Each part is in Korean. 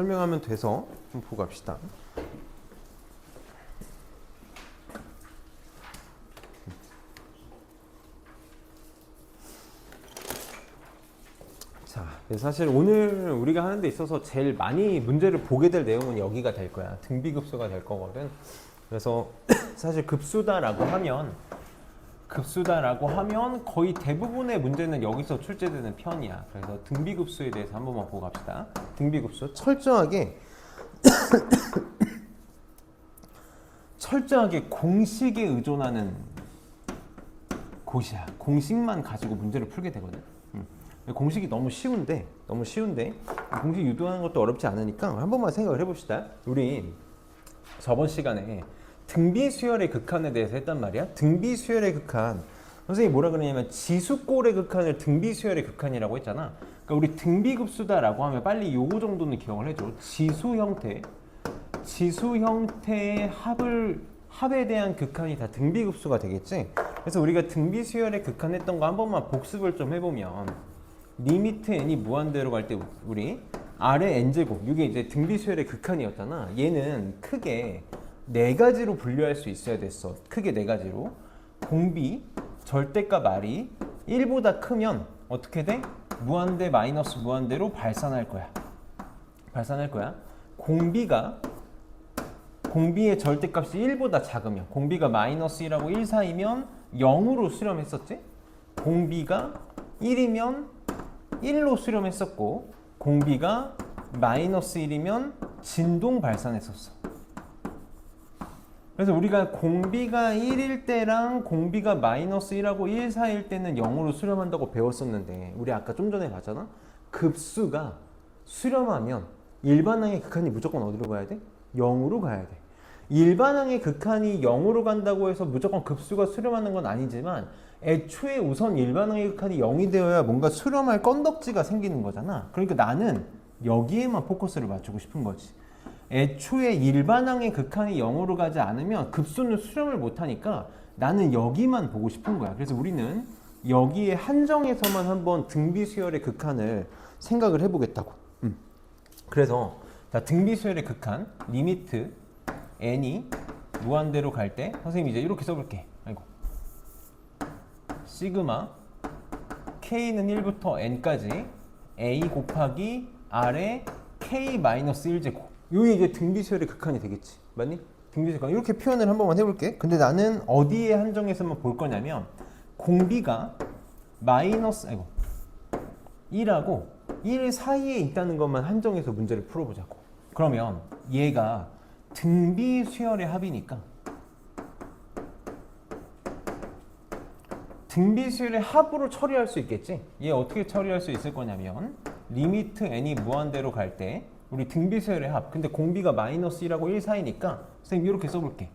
설명하면 돼서 좀 보고 갑시다. 자, 사실 오늘 우리가 하는 데 있어서 제일 많이 문제를 보게 될 내용은 여기가 될 거야. 등비급수가 될 거거든. 그래서 사실 급수다라고 하면 거의 대부분의 문제는 여기서 출제되는 편이야. 그래서 등비급수에 대해서 한번 보고 갑시다. 등비급수 철저하게 공식에 의존하는 곳이야. 공식만 가지고 문제를 풀게 되거든. 공식이 너무 쉬운데 공식 유도하는 것도 어렵지 않으니까 한 번만 생각을 해봅시다. 우리 저번 시간에 등비수열의 극한에 대해서 했단 말이야. 등비수열의 극한, 선생님이 뭐라 그러냐면 지수꼴의 극한을 등비수열의 극한이라고 했잖아. 그러니까 우리 등비급수다라고 하면 빨리 요거 정도는 기억을 해줘. 지수 형태의 합에 대한 극한이 다 등비급수가 되겠지. 그래서 우리가 등비수열의 극한 했던 거 한 번만 복습을 좀 해보면, 리미트 n이 무한대로 갈 때 우리 아래 n제곱, 이게 이제 등비수열의 극한이었잖아. 얘는 크게 네 가지로 분류할 수 있어야 됐어. 크게 네 가지로. 공비, 절대값 r이 1보다 크면 어떻게 돼? 무한대 마이너스 무한대로 발산할 거야. 공비의 절대값이 1보다 작으면, 공비가 마이너스 1하고 1 사이면 0으로 수렴했었지? 공비가 1이면 1로 수렴했었고, 공비가 마이너스 1이면 진동 발산했었어. 그래서 우리가 공비가 1일 때랑 공비가 마이너스 1하고 1 사이일 때는 0으로 수렴한다고 배웠었는데, 우리 아까 좀 전에 봤잖아? 급수가 수렴하면 일반항의 극한이 무조건 어디로 가야 돼? 0으로 가야 돼. 일반항의 극한이 0으로 간다고 해서 무조건 급수가 수렴하는 건 아니지만, 애초에 우선 일반항의 극한이 0이 되어야 뭔가 수렴할 건덕지가 생기는 거잖아. 그러니까 나는 여기에만 포커스를 맞추고 싶은 거지. 애초에 일반항의 극한이 0으로 가지 않으면 급수는 수렴을 못하니까 나는 여기만 보고 싶은 거야. 그래서 우리는 여기에 한정해서만 한번 등비수열의 극한을 생각을 해보겠다고. 그래서 자, 등비수열의 극한, 리미트 n이 무한대로 갈 때 선생님이 이제 이렇게 써볼게. 시그마 k는 1부터 n까지 a 곱하기 r의 k-1제곱. 이게 이제 등비수열의 극한이 되겠지. 맞니? 등비수열 극한. 이렇게 표현을 한 번만 해볼게. 근데 나는 어디에 한정해서만 볼 거냐면, 공비가 마이너스 1하고 1 사이에 있다는 것만 한정해서 문제를 풀어보자고. 그러면 얘가 등비수열의 합이니까 등비수열의 합으로 처리할 수 있겠지. 얘 어떻게 처리할 수 있을 거냐면, 리미트 n이 무한대로 갈 때 우리 등비수열의 합, 근데 공비가 마이너스 1하고 1 사이니까 선생님 이렇게 써볼게.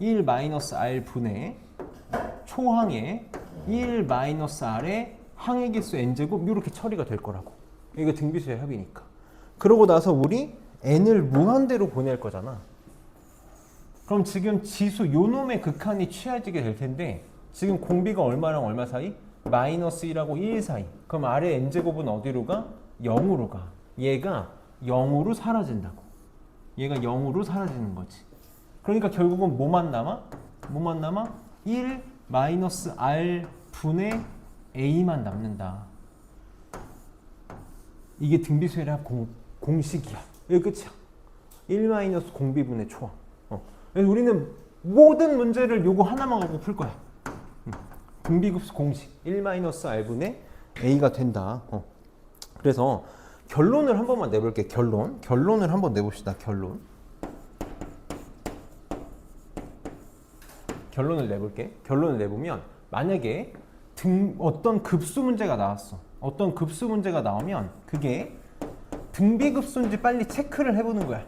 1 마이너스 r 분의 초항의 1 마이너스 r의 항의 개수 n제곱, 이렇게 처리가 될 거라고. 이거 등비수열의 합이니까. 그러고 나서 우리 n을 무한대로 보낼 거잖아. 그럼 지금 지수 요놈의 극한이 취해지게 될 텐데, 지금 공비가 얼마랑 얼마 사이? 마이너스 1하고 1 사이. 그럼 아래 n제곱은 어디로 가? 0으로 가. 얘가 0으로 사라진다고. 얘가 0으로 사라지는 거지. 그러니까 결국은 뭐만 남아? 1 마이너스 r 분의 a만 남는다. 이게 등비수열의 합 공식이야. 이게 끝이야. 1 마이너스 공비분의 초항. 그래서 우리는 모든 문제를 요거 하나만 갖고 풀 거야. 등비급수 공식 1 마이너스 r분의 a가 된다. 그래서 결론을 한 번만 내볼게. 결론을 한번 내봅시다. 결론을 내볼게. 결론을 내보면, 만약에 어떤 급수 문제가 나왔어. 어떤 급수 문제가 나오면 그게 등비급수인지 빨리 체크를 해보는 거야.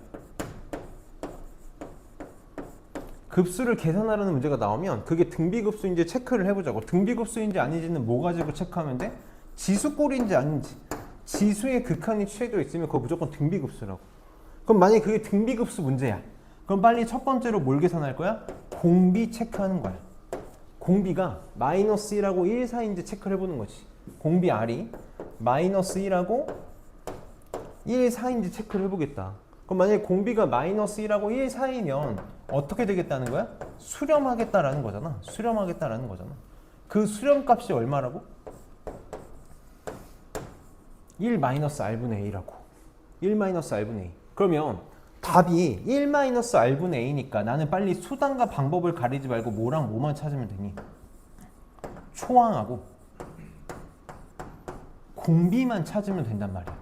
급수를 계산하라는 문제가 나오면 그게 등비급수인지 체크를 해보자고. 등비급수인지 아닌지는 뭐 가지고 체크하면 돼? 지수꼴인지 아닌지. 지수의 극한이 취해져 있으면 그거 무조건 등비급수라고. 그럼 만약에 그게 등비급수 문제야. 그럼 빨리 첫 번째로 뭘 계산할 거야? 공비 체크하는 거야. 공비가 마이너스 1하고 1 사이인지 체크를 해보는 거지. 공비 R이 마이너스 1하고 1 사이인지 체크를 해보겠다. 그럼 만약에 공비가 마이너스 1하고 1 사이면 어떻게 되겠다는 거야? 수렴하겠다라는 거잖아. 수렴하겠다라는 거잖아. 그 수렴값이 얼마라고? 1 마이너스 r분의 a라고. 1 마이너스 r분의 a. 그러면 답이 1 마이너스 r분의 a니까 나는 빨리 수단과 방법을 가리지 말고 뭐랑 뭐만 찾으면 되니? 초항하고 공비만 찾으면 된단 말이야.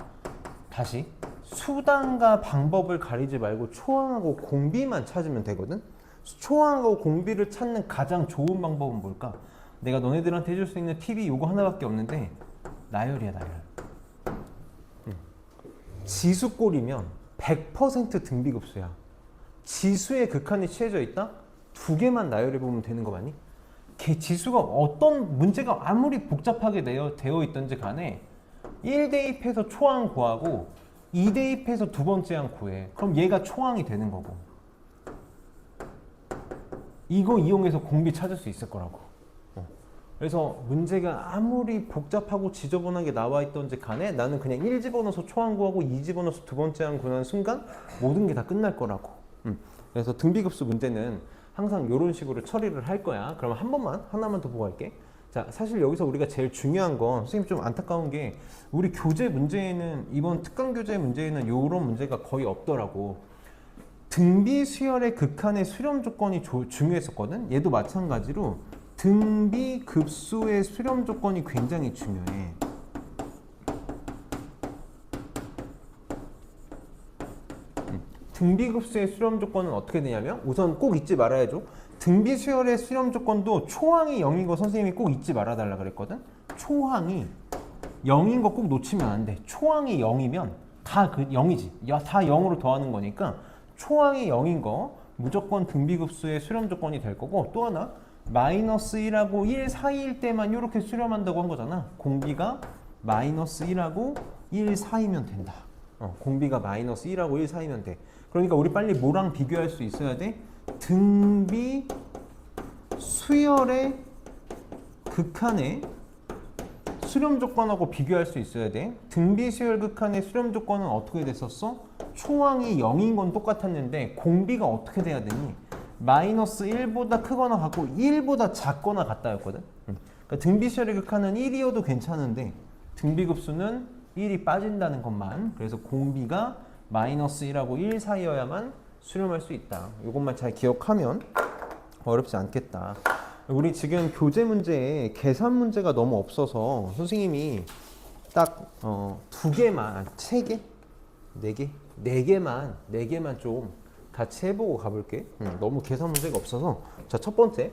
다시 수단과 방법을 가리지 말고 초항하고 공비만 찾으면 되거든. 초항하고 공비를 찾는 가장 좋은 방법은 뭘까? 내가 너네들한테 해줄 수 있는 팁이 요거 하나밖에 없는데 나열이야, 나열. 지수꼴이면 100% 등비급수야. 지수의 극한이 취해져 있다? 두 개만 나열해보면 되는 거 맞니? 지수가 어떤 문제가 아무리 복잡하게 되어 있던지 간에 1 대입해서 초항 구하고 2 대입해서 두 번째 항 구해. 그럼 얘가 초항이 되는 거고. 이거 이용해서 공비 찾을 수 있을 거라고. 그래서 문제가 아무리 복잡하고 지저분하게 나와 있던지 간에 나는 그냥 1 집어넣어서 초항 구하고 2 집어넣어서 두 번째 항 구하는 순간 모든 게 다 끝날 거라고. 그래서 등비급수 문제는 항상 이런 식으로 처리를 할 거야. 그러면 한 번만 하나만 더 보고 갈게. 자, 사실 여기서 우리가 제일 중요한 건 선생님 좀 안타까운 게 우리 교재 문제에는 이번 특강 교재 문제에는 이런 문제가 거의 없더라고. 등비 수열의 극한의 수렴 조건이 중요했었거든. 얘도 마찬가지로 등비 급수의 수렴 조건이 굉장히 중요해. 등비급수의 수렴 조건은 어떻게 되냐면 우선 꼭 잊지 말아야죠. 등비수열의 수렴 조건도 초항이 0인 거 선생님이 꼭 잊지 말아달라 그랬거든. 초항이 0인 거 꼭 놓치면 안 돼. 초항이 0이면 다 0이지. 다 0으로 더하는 거니까 초항이 0인 거 무조건 등비급수의 수렴 조건이 될 거고, 또 하나 마이너스 1하고 1 사이일 때만 이렇게 수렴한다고 한 거잖아. 공비가 마이너스 1하고 1 사이면 된다. 공비가 마이너스 1하고 1 사이면 돼. 그러니까 우리 빨리 뭐랑 비교할 수 있어야 돼? 등비 수열의 극한의 수렴 조건하고 비교할 수 있어야 돼. 등비 수열 극한의 수렴 조건은 어떻게 됐었어? 초항이 0인 건 똑같았는데 공비가 어떻게 돼야 되니? 마이너스 1보다 크거나 같고 1보다 작거나 같다였거든. 그러니까 등비 수열의 극한은 1이어도 괜찮은데 등비급수는 1이 빠진다는 것만. 그래서 공비가 마이너스 1하고 1 사이여야만 수렴할 수 있다. 이것만 잘 기억하면 어렵지 않겠다. 우리 지금 교재 문제에 계산 문제가 너무 없어서 선생님이 딱 두 개만, 세 개? 네 개? 네 개만 좀 같이 해보고 가볼게. 너무 계산 문제가 없어서. 자, 첫 번째.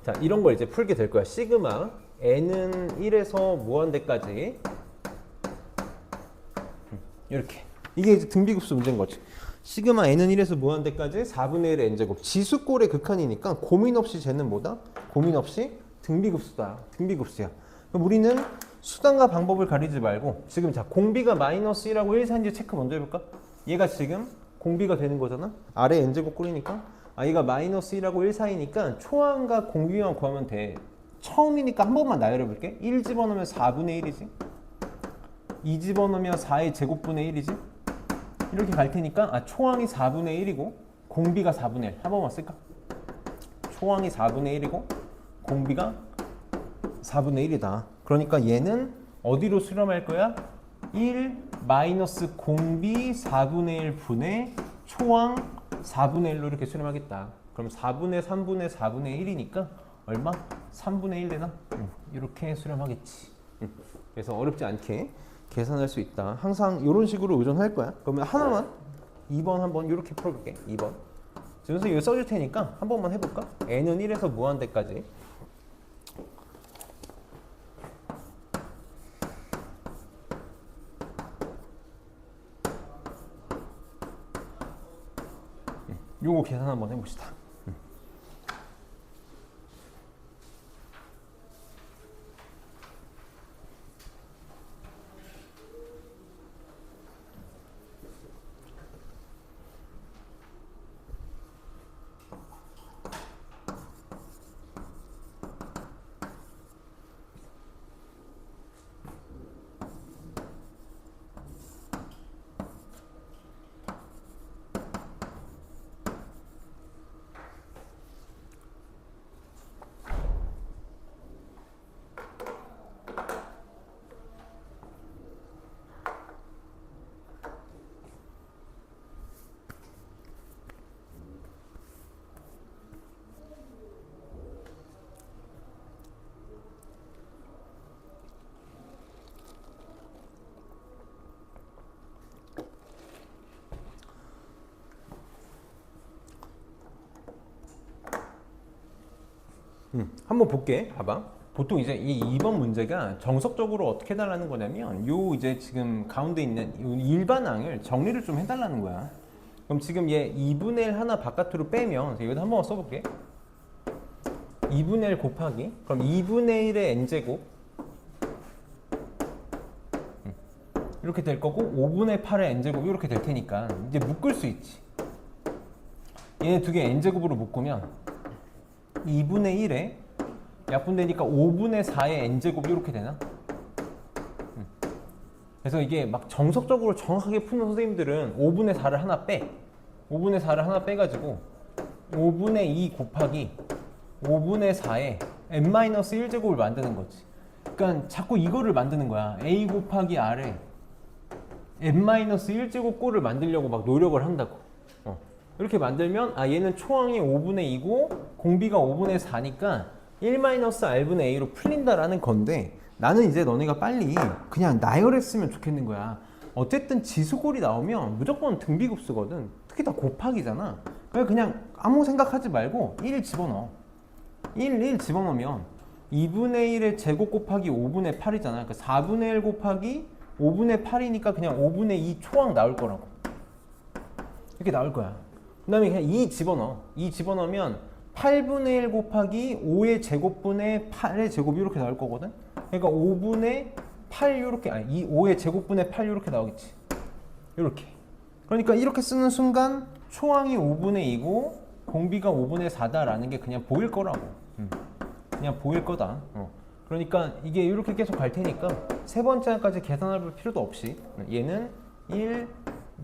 자, 이런 걸 이제 풀게 될 거야. 시그마 n은 1에서 무한대까지 이렇게. 이게 이제 등비급수 문제인 거지. 시그마 n은 1에서 무한대까지 4분의 1의 n제곱. 지수꼴의 극한이니까 고민 없이 쟤는 뭐다? 고민 없이 등비급수다. 등비급수야. 그럼 우리는 수단과 방법을 가리지 말고 지금 자, 공비가 마이너스 1하고 1 사이인지 체크 먼저 해볼까? 얘가 지금 공비가 되는 거잖아. 아래 n제곱 꼴이니까. 얘가 마이너스 1하고 1 사이니까 초항과 공비만 구하면 돼. 처음이니까 한 번만 나열해볼게. 1 집어넣으면 4분의 1이지. 2 집어넣으면 4의 제곱분의 1이지. 이렇게 갈 테니까 초항이 4분의 1이고 공비가 4분의 1. 한 번만 쓸까? 초항이 4분의 1이고 공비가 4분의 1이다. 그러니까 얘는 어디로 수렴할 거야? 1 마이너스 공비 4분의 1 분의 초항 4분의 1로 이렇게 수렴하겠다. 그럼 4분의 3분의 4분의 1이니까 얼마? 3분의 1 되나? 이렇게 수렴하겠지. 그래서 어렵지 않게 계산할 수 있다. 항상 이런 식으로 의존할 거야. 그러면 하나만 2번 한번 이렇게 풀어볼게. 2번. 지금 이거 써줄 테니까 한 번만 해볼까? n은 1에서 무한대까지. 요거 계산 한번 해봅시다. 한번 볼게. 봐봐. 보통 이제 이 2번 문제가 정석적으로 어떻게 해달라는 거냐면 요 이제 지금 가운데 있는 요 일반항을 정리를 좀 해달라는 거야. 그럼 지금 얘 2분의 1 하나 바깥으로 빼면 여기다 한번 써볼게. 2분의 1 곱하기 그럼 2분의 1의 n제곱 이렇게 될 거고 5분의 8의 n제곱 이렇게 될 테니까 이제 묶을 수 있지. 얘네 두 개 n제곱으로 묶으면 2분의 1에 약분되니까 5분의 4의 n제곱 이렇게 되나? 그래서 이게 막 정석적으로 정확하게 푸는 선생님들은 5분의 4를 하나 빼. 5분의 4를 하나 빼가지고 5분의 2 곱하기 5분의 4에 n-1제곱을 만드는 거지. 그러니까 자꾸 이거를 만드는 거야. a 곱하기 r에 n-1제곱 꼴을 만들려고 막 노력을 한다고. 이렇게 만들면 얘는 초항이 5분의 2고 공비가 5분의 4니까 1-r분의 a로 풀린다라는 건데 나는 이제 너네가 빨리 그냥 나열했으면 좋겠는 거야. 어쨌든 지수꼴이 나오면 무조건 등비급수거든. 특히 다 곱하기잖아. 그냥 아무 생각하지 말고 1 집어넣어. 1 집어넣으면 2분의 1의 제곱 곱하기 5분의 8이잖아. 그러니까 4분의 1 곱하기 5분의 8이니까 그냥 5분의 2 초항 나올 거라고. 이렇게 나올 거야. 그 다음에 그냥 2 집어넣어. 2 집어넣으면 8분의 1 곱하기 5의 제곱분의 8의 제곱 이렇게 나올 거거든. 그러니까 5분의 8 이렇게 5의 제곱분의 8 이렇게 나오겠지. 이렇게. 그러니까 이렇게 쓰는 순간 초항이 5분의 2고 공비가 5분의 4다라는 게 그냥 보일 거라고. 그냥 보일 거다. 그러니까 이게 이렇게 계속 갈 테니까 세 번째 항까지 계산할 필요도 없이 얘는 1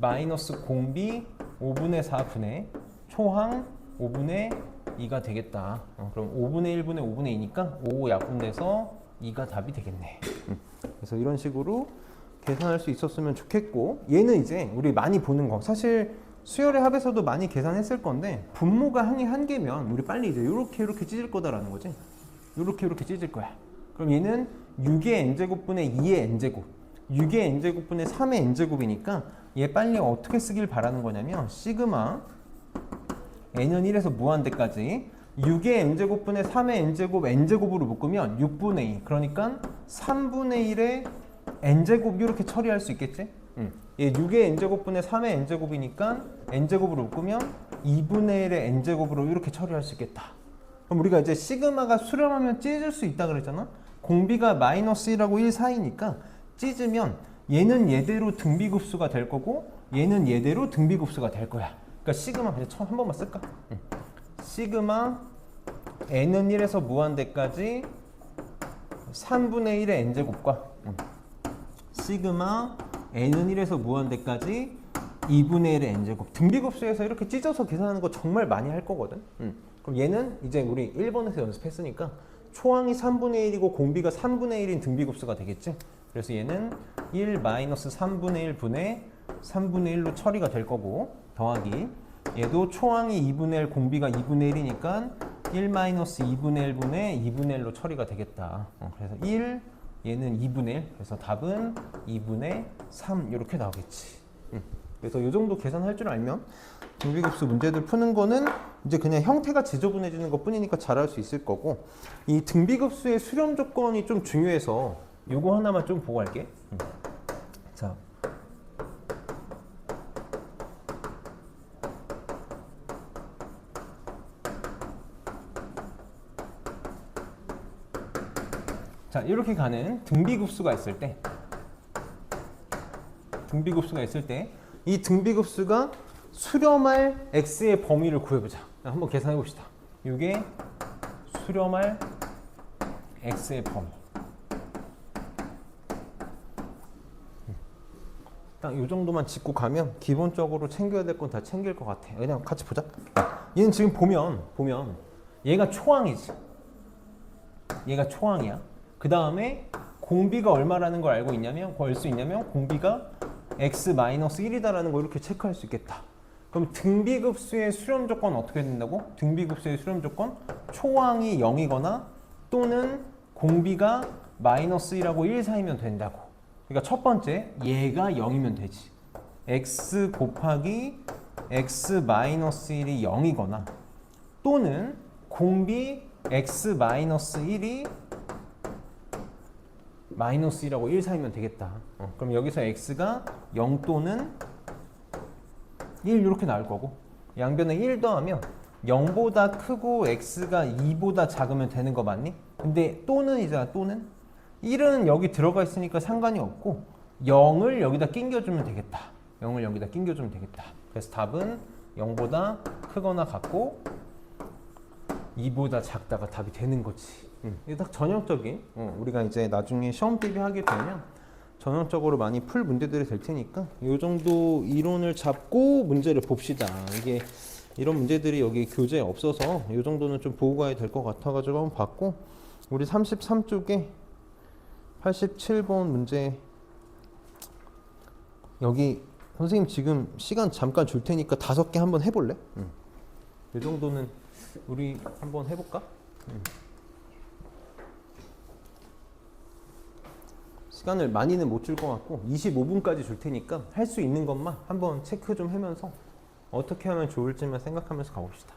마이너스 공비 5분의 4분의 초항 5분의 2가 되겠다. 그럼 5분의 1분의 5분의 2니까 5 약분돼서 2가 답이 되겠네. 그래서 이런 식으로 계산할 수 있었으면 좋겠고 얘는 이제 우리 많이 보는 거 사실 수열의 합에서도 많이 계산했을 건데 분모가 항이 한 개면 우리 빨리 이제 이렇게 찢을 거다라는 거지. 이렇게 찢을 거야. 그럼 얘는 6의 n제곱분의 2의 n제곱 6의 n제곱분의 3의 n제곱이니까 얘 빨리 어떻게 쓰길 바라는 거냐면 시그마 n은 1에서 무한대까지 6의 n제곱분의 3의 n제곱 n제곱으로 묶으면 6분의 2 그러니까 3분의 1의 n제곱 이렇게 처리할 수 있겠지? 얘 6의 n제곱분의 3의 n제곱이니까 n제곱으로 묶으면 2분의 1의 n제곱으로 이렇게 처리할 수 있겠다. 그럼 우리가 이제 시그마가 수렴하면 찢을 수 있다 그랬잖아? 공비가 마이너스 1하고 1 사이니까 찢으면 얘는 얘대로 등비급수가 될 거고 얘는 얘대로 등비급수가 될 거야. 그러니까 시그마 그냥 한 번만 쓸까? 시그마 n은 1에서 무한대까지 3분의 1의 n제곱과 시그마 n은 1에서 무한대까지 2분의 1의 n제곱 등비급수에서 이렇게 찢어서 계산하는 거 정말 많이 할 거거든. 그럼 얘는 이제 우리 1번에서 연습했으니까 초항이 3분의 1이고 공비가 3분의 1인 등비급수가 되겠지. 그래서 얘는 1 마이너스 3분의 1 분의 3분의 1로 처리가 될 거고 더하기 얘도 초항이 2분의 1 공비가 2분의 1이니까 1 마이너스 2분의 1 분의 2분의 1로 처리가 되겠다. 그래서 1 얘는 2분의 1 그래서 답은 2분의 3 이렇게 나오겠지. 그래서 이 정도 계산할 줄 알면 등비급수 문제들 푸는 거는 이제 그냥 형태가 지저분해지는 것 뿐이니까 잘할 수 있을 거고 이 등비급수의 수렴 조건이 좀 중요해서 요거 하나만 좀 보고 갈게. 자, 이렇게 가는 등비급수가 있을 때 이 등비급수가 수렴할 x의 범위를 구해보자. 한번 계산해 봅시다. 이게 수렴할 x의 범위. 딱 이 정도만 짚고 가면 기본적으로 챙겨야 될 건 다 챙길 것 같아. 그냥 같이 보자. 얘는 지금 보면 얘가 초항이지. 얘가 초항이야. 그 다음에 공비가 얼마라는 걸 알고 있냐면 공비가 x-1이다라는 걸 이렇게 체크할 수 있겠다. 그럼 등비급수의 수렴 조건 어떻게 된다고? 등비급수의 수렴 조건 초항이 0이거나 또는 공비가 마이너스 1하고 1 사이면 된다고. 그러니까 첫 번째 얘가 0이면 되지. x 곱하기 x-1이 0이거나 또는 공비 x-1이 마이너스 1하고 1 사이면 되겠다. 그럼 여기서 x가 0 또는 1 이렇게 나올 거고, 양변에 1 더하면 0보다 크고 x가 2보다 작으면 되는 거 맞니? 근데 또는 이잖아. 또는 1은 여기 들어가 있으니까 상관이 없고 0을 여기다 끼겨주면 되겠다. 0을 여기다 끼겨주면 되겠다. 그래서 답은 0보다 크거나 같고 2보다 작다가 답이 되는 거지. 이게 딱 전형적인, 우리가 이제 나중에 시험 대비하게 되면 전형적으로 많이 풀 문제들이 될 테니까 이 정도 이론을 잡고 문제를 봅시다. 이게 이런 문제들이 여기 교재에 없어서 이 정도는 좀 보고 가야 될 것 같아가지고 한번 봤고, 우리 33쪽에 87번 문제, 여기 선생님 지금 시간 잠깐 줄 테니까 5개 한번 해볼래? 이 정도는 우리 한번 해볼까? 시간을 많이는 못 줄 것 같고 25분까지 줄 테니까 할 수 있는 것만 한번 체크 좀 하면서 어떻게 하면 좋을지만 생각하면서 가봅시다.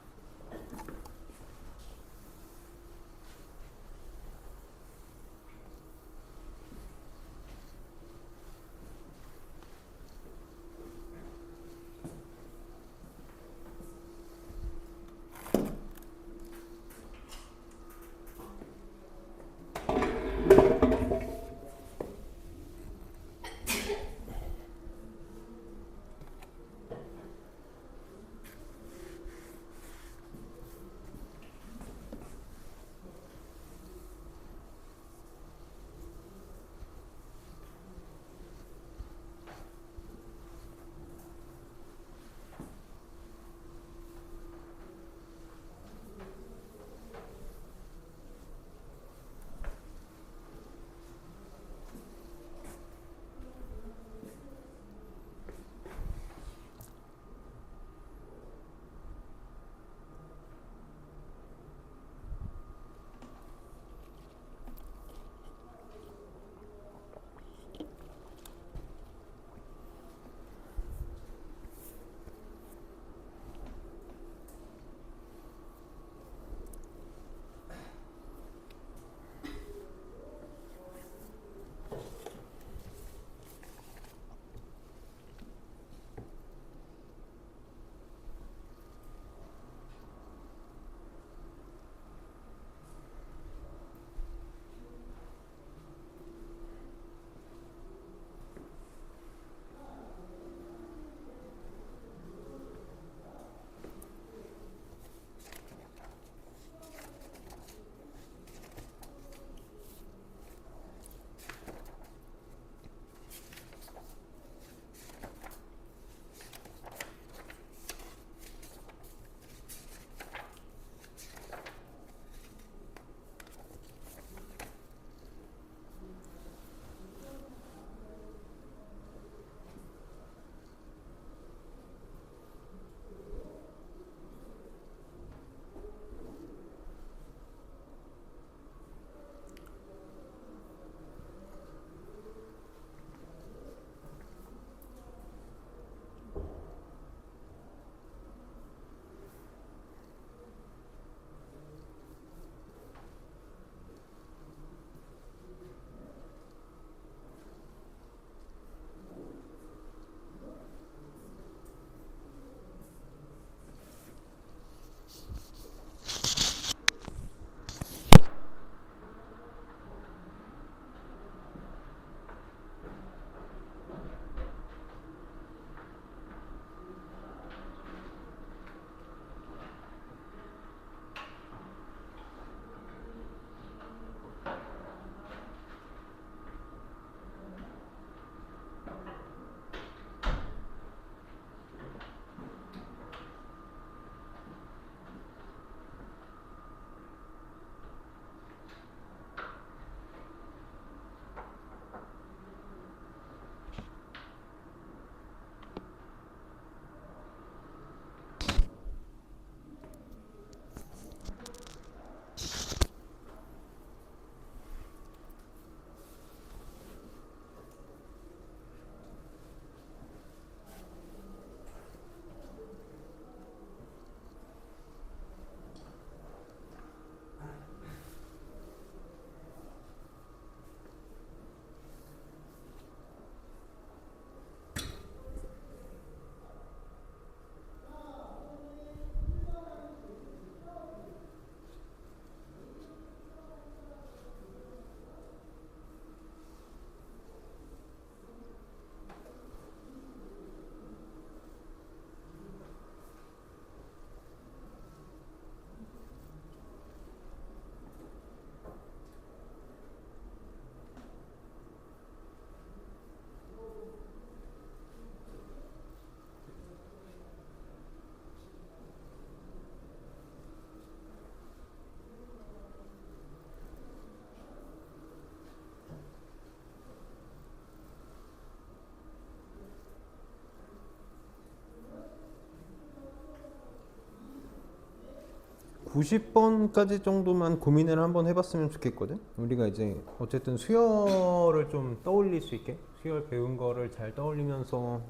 90번까지 정도만 고민을 한번 해봤으면 좋겠거든. 우리가 이제 어쨌든 수열을 좀 떠올릴 수 있게, 수열 배운 거를 잘 떠올리면서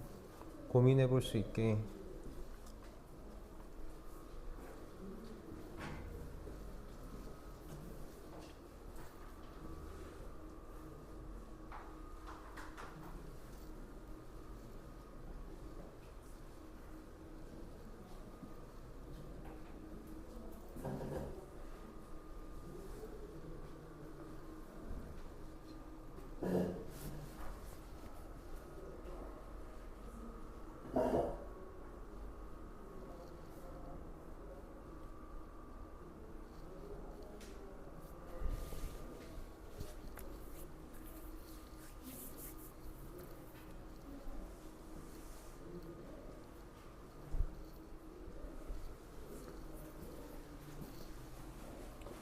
고민해 볼 수 있게.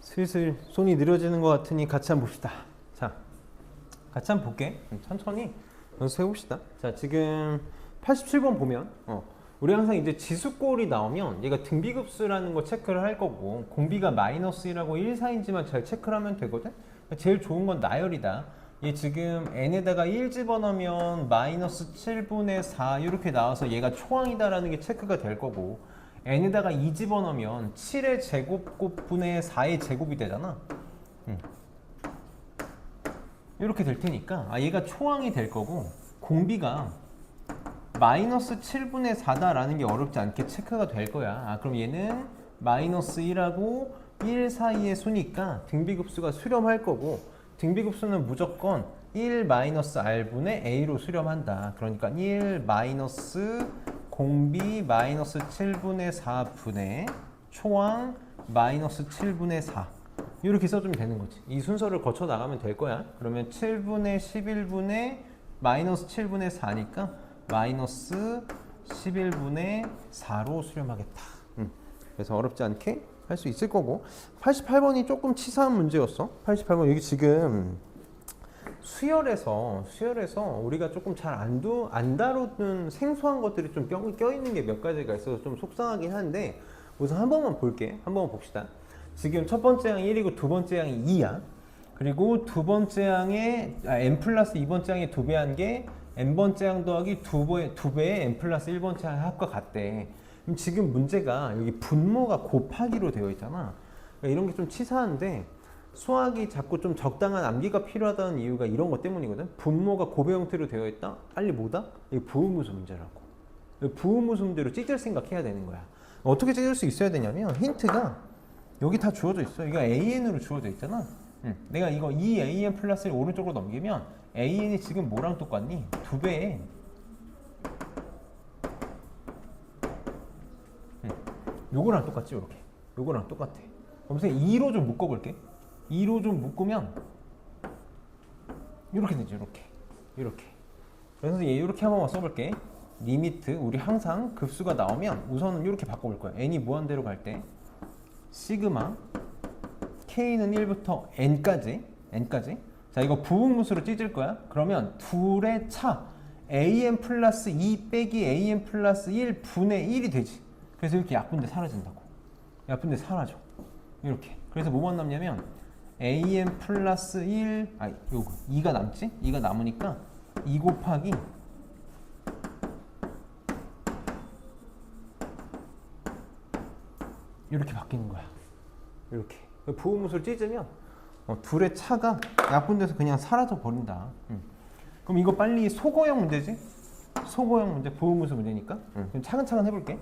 슬슬 손이 느려지는 것 같으니 같이 한번 봅시다. 자, 같이 한번 볼게. 천천히 연습해 봅시다. 자, 지금 87번 보면 우리 항상 이제 지수꼴이 나오면 얘가 등비급수라는 거 체크를 할 거고, 공비가 마이너스 1하고 1 사이인지만 잘 체크를 하면 되거든. 제일 좋은 건 나열이다. 얘 지금 n에다가 1 집어넣으면 마이너스 7분의 4 이렇게 나와서 얘가 초항이다라는 게 체크가 될 거고, n에다가 2 집어넣으면 7의 제곱분의 4의 제곱이 되잖아. 이렇게 될 테니까 얘가 초항이 될 거고, 공비가 마이너스 7분의 4다라는 게 어렵지 않게 체크가 될 거야. 그럼 얘는 마이너스 1하고 1 사이의 수니까 등비급수가 수렴할 거고, 등비급수는 무조건 1 마이너스 r분의 a로 수렴한다. 그러니까 1 마이너스 공비 마이너스 7분의 4분의 초항 마이너스 7분의 4 이렇게 써주면 되는 거지. 이 순서를 거쳐 나가면 될 거야. 그러면 7분의 11분의 마이너스 7분의 4니까 마이너스 11분의 4로 수렴하겠다. 그래서 어렵지 않게 할 수 있을 거고, 88번이 조금 치사한 문제였어. 88번 여기 지금 수열에서 우리가 조금 잘 안 다루는 생소한 것들이 좀 껴있는 게 몇 가지가 있어서 좀 속상하긴 한데, 우선 한 번만 볼게. 한 번만 봅시다. 지금 첫 번째 항이 1이고 두 번째 항이 2야. 그리고 두 번째 항에 n 플러스 2번째 항에 2배 한 게 n번째 항 더하기 2배의 n 플러스 1번째 항의 합과 같대. 그럼 지금 문제가 여기 분모가 곱하기로 되어 있잖아. 그러니까 이런 게 좀 치사한데, 수학이 자꾸 좀 적당한 암기가 필요하다는 이유가 이런 것 때문이거든. 분모가 곱의 형태로 되어 있다? 빨리 뭐다? 이게 부호무수 문제라고. 부호무수 문제로 찢을 생각해야 되는 거야. 어떻게 찢을 수 있어야 되냐면, 힌트가 여기 다 주어져 있어. 이거 an으로 주어져 있잖아. 내가 이거 2an 플러스를 오른쪽으로 넘기면 an이 지금 뭐랑 똑같니? 2배에 요거랑 똑같지, 요렇게. 요거랑 똑같아. 그래서 2로 좀 묶어볼게. 2로 좀 묶으면 이렇게 되죠, 이렇게. 그래서 얘 이렇게 한번 써볼게. 리미트, 우리 항상 급수가 나오면 우선은 이렇게 바꿔볼 거야. n이 무한대로 갈 때 시그마 k는 1부터 n까지. 자, 이거 부분무수로 찢을 거야. 그러면 둘의 차 an 플러스 2 빼기 an 플러스 1 분의 1이 되지. 그래서 이렇게 약분돼 사라진다고. 약분돼 사라져. 이렇게. 그래서 뭐만 남냐면 an 플러스 1, 요거 2가 남지? 2가 남으니까 2 곱하기 이렇게 바뀌는 거야. 이렇게. 부호무수를 찢으면 둘의 차가 약분돼서 그냥 사라져 버린다. 그럼 이거 빨리 소거형 문제지? 소거형 문제, 부호무수 문제니까. 그럼 차근차근 해볼게.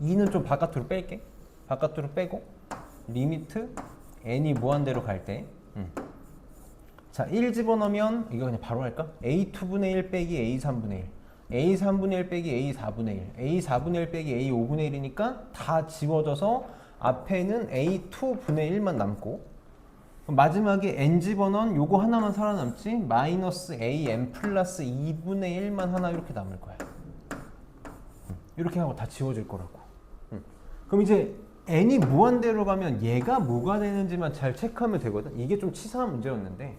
2는 좀 바깥으로 뺄게. 바깥으로 빼고 리미트 n이 무한대로 갈 때, 자, 1 집어넣으면 이거 그냥 바로 할까? a2분의 1 빼기 a3분의 1, a3분의 1 빼기 a4분의 1, a4분의 1 빼기 a5분의 1이니까 다 지워져서 앞에는 a2분의 1만 남고, 마지막에 n 집어넣은 요거 하나만 살아남지, 마이너스 an 플러스 2분의 1만 하나 이렇게 남을 거야. 이렇게 하고 다 지워질 거라고. 그럼 이제 n이 무한대로 가면 얘가 뭐가 되는지만 잘 체크하면 되거든. 이게 좀 치사한 문제였는데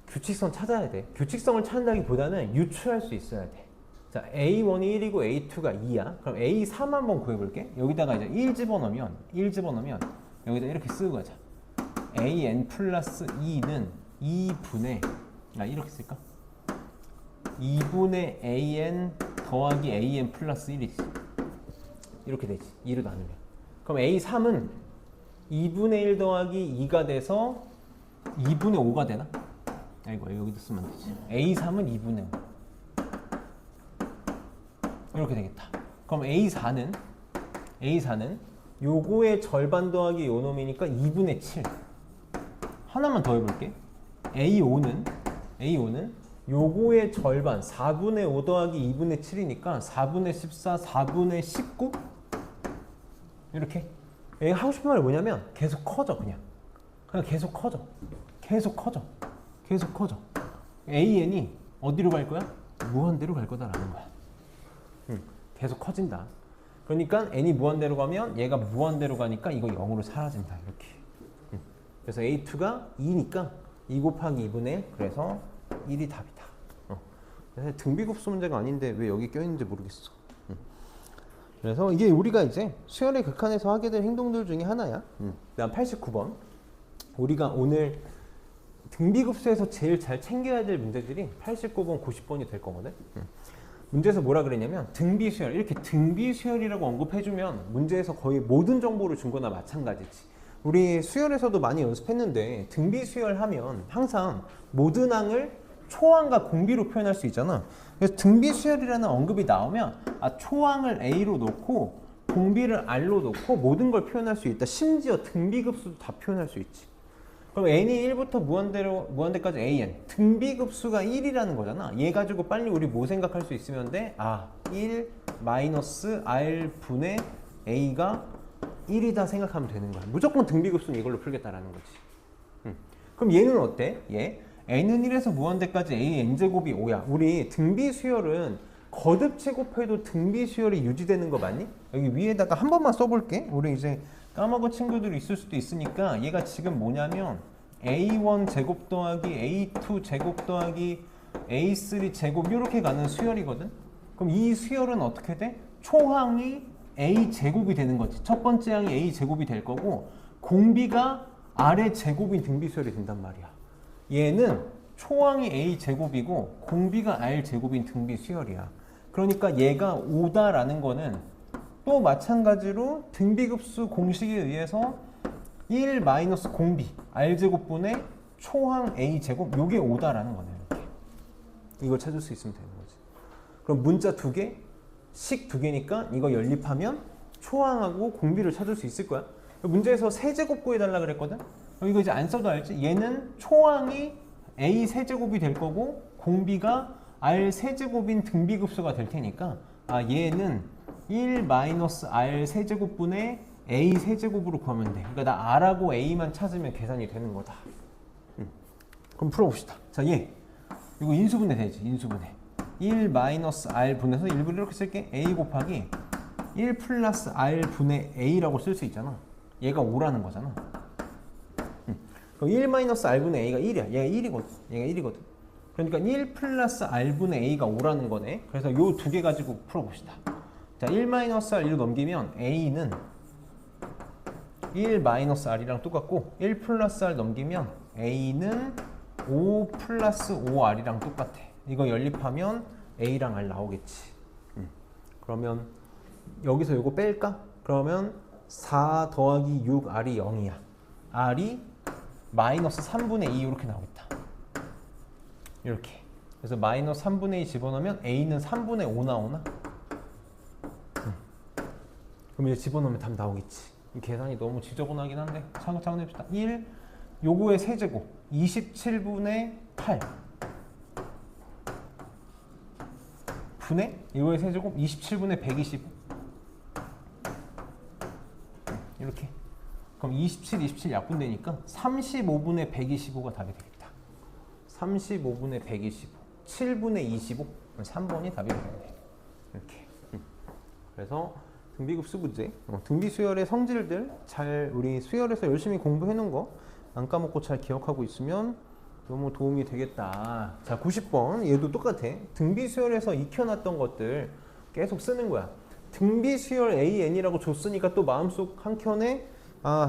규칙성 찾아야 돼. 규칙성을 찾는다기보다는 유추할 수 있어야 돼. 자, A1이 1이고 A2가 2야. 그럼 A3 한번 구해볼게. 여기다가 이제 1 집어넣으면 여기다 이렇게 쓰고 가자. AN 플러스 2는 2분의 이렇게 쓸까? 2분의 AN 더하기 AN 플러스 1이지. 이렇게 되지. 2로 나누면. 그럼 A3은 2분의 1 더하기 2가 돼서 2분의 5가 되나? 이거 여기도 쓰면 되지. A3은 2분의 5. 이렇게 되겠다. 그럼 A4는 요거의 절반 더하기 요 놈이니까 2분의 7. 하나만 더 해볼게. A5는 요거의 절반 4분의 5 더하기 2분의 7이니까 4분의 14, 4분의 19 이렇게. 얘가 하고 싶은 말이 뭐냐면 계속 커져. 그냥 계속 커져. AN이 어디로 갈 거야? 무한대로 갈 거다라는 거야. 계속 커진다. 그러니까 n이 무한대로 가면 얘가 무한대로 가니까 이거 0으로 사라진다. 이렇게. 그래서 A2가 2니까 2 곱하기 2분의 1. 그래서 1이 답이다. 그래서 등비급수 문제가 아닌데 왜 여기 껴있는지 모르겠어. 그래서 이게 우리가 이제 수열의 극한에서 하게 될 행동들 중에 하나야. 다음 89번. 우리가 오늘 등비급수에서 제일 잘 챙겨야 될 문제들이 89번, 90번이 될 거거든. 문제에서 뭐라 그랬냐면 등비수열, 이렇게 등비수열이라고 언급해주면 문제에서 거의 모든 정보를 준 거나 마찬가지지. 우리 수열에서도 많이 연습했는데 등비수열 하면 항상 모든 항을 초항과 공비로 표현할 수 있잖아. 그래서 등비수열이라는 언급이 나오면 초항을 A로 놓고 공비를 R로 놓고 모든 걸 표현할 수 있다. 심지어 등비급수도 다 표현할 수 있지. 그럼 n이 1부터 무한대까지 an. 등비급수가 1이라는 거잖아. 얘 가지고 빨리 우리 뭐 생각할 수 있으면 돼? 1 마이너스 r 분의 a가 1이다 생각하면 되는 거야. 무조건 등비급수는 이걸로 풀겠다라는 거지. 그럼 얘는 어때? 얘 n은 1에서 무한대까지 a n제곱이 5야. 우리 등비수열은 거듭 제곱해도 등비수열이 유지되는 거 맞니? 여기 위에다가 한 번만 써볼게. 우리 이제 까먹은 친구들이 있을 수도 있으니까 얘가 지금 뭐냐면 A1 제곱 더하기 A2 제곱 더하기 A3 제곱 이렇게 가는 수열이거든. 그럼 이 수열은 어떻게 돼? 초항이 A 제곱이 되는 거지. 첫 번째 항이 A 제곱이 될 거고 공비가 R의 제곱인 등비수열이 된단 말이야. 얘는 초항이 A 제곱이고 공비가 R 제곱인 등비수열이야. 그러니까 얘가 5다라는 거는 또 마찬가지로 등비급수 공식에 의해서 1 마이너스 공비 R제곱분의 초항 A제곱 요게 5다라는 거네요. 이렇게. 이걸 찾을 수 있으면 되는 거지. 그럼 문자 2개, 식 2개니까 이거 연립하면 초항하고 공비를 찾을 수 있을 거야. 문제에서 세제곱 구해달라 그랬거든. 이거 이제 안 써도 알지? 얘는 초항이 A 세제곱이 될 거고 공비가 R 세제곱인 등비급수가 될 테니까 얘는 1 마이너스 R 세제곱분의 A 세제곱으로 구하면 돼. 그러니까 나 R하고 A만 찾으면 계산이 되는 거다. 그럼 풀어봅시다. 자, 얘 이거 인수분해 되지. 인수분해 1 마이너스 R 분해서 1분의 이렇게 쓸게. A 곱하기 1 플러스 R 분의 A라고 쓸 수 있잖아. 얘가 5라는 거잖아. 그럼 1 마이너스 R 분의 A가 1이야. 얘가 1이거든. 얘가 1이거든. 그러니까 1 플러스 R 분의 A가 5라는 거네. 그래서 요 두 개 가지고 풀어봅시다. 자, 1 마이너스 R 1로 넘기면 A는 1 마이너스 R이랑 똑같고 1 플러스 R 넘기면 A는 5 플러스 5R이랑 똑같아. 이거 연립하면 A랑 R 나오겠지. 그러면 여기서 이거 뺄까? 그러면 4 더하기 6R이 0이야. R이 마이너스 3분의 2 이렇게 나오겠다. 이렇게. 그래서 마이너스 3분의 2 집어넣으면 A는 3분의 5 나오나? 그럼 이제 집어넣으면 답 나오겠지. 이 계산이 너무 지저분하긴 한데 차근차근 해봅시다. 1, 요거의 세제곱 27분의 8 분의 이거의 세제곱 27분의 125 이렇게. 그럼 27, 27 약분되니까 35분의 125가 답이 되겠다. 35분의 125 7분의 25 3번이 답이 되겠네. 이렇게. 그래서 등비급수 문제, 등비수열의 성질들 잘 우리 수열에서 열심히 공부해 놓은 거 안 까먹고 잘 기억하고 있으면 너무 도움이 되겠다. 자, 90번 얘도 똑같아. 등비수열에서 익혀놨던 것들 계속 쓰는 거야. 등비수열 AN이라고 줬으니까 또 마음속 한켠에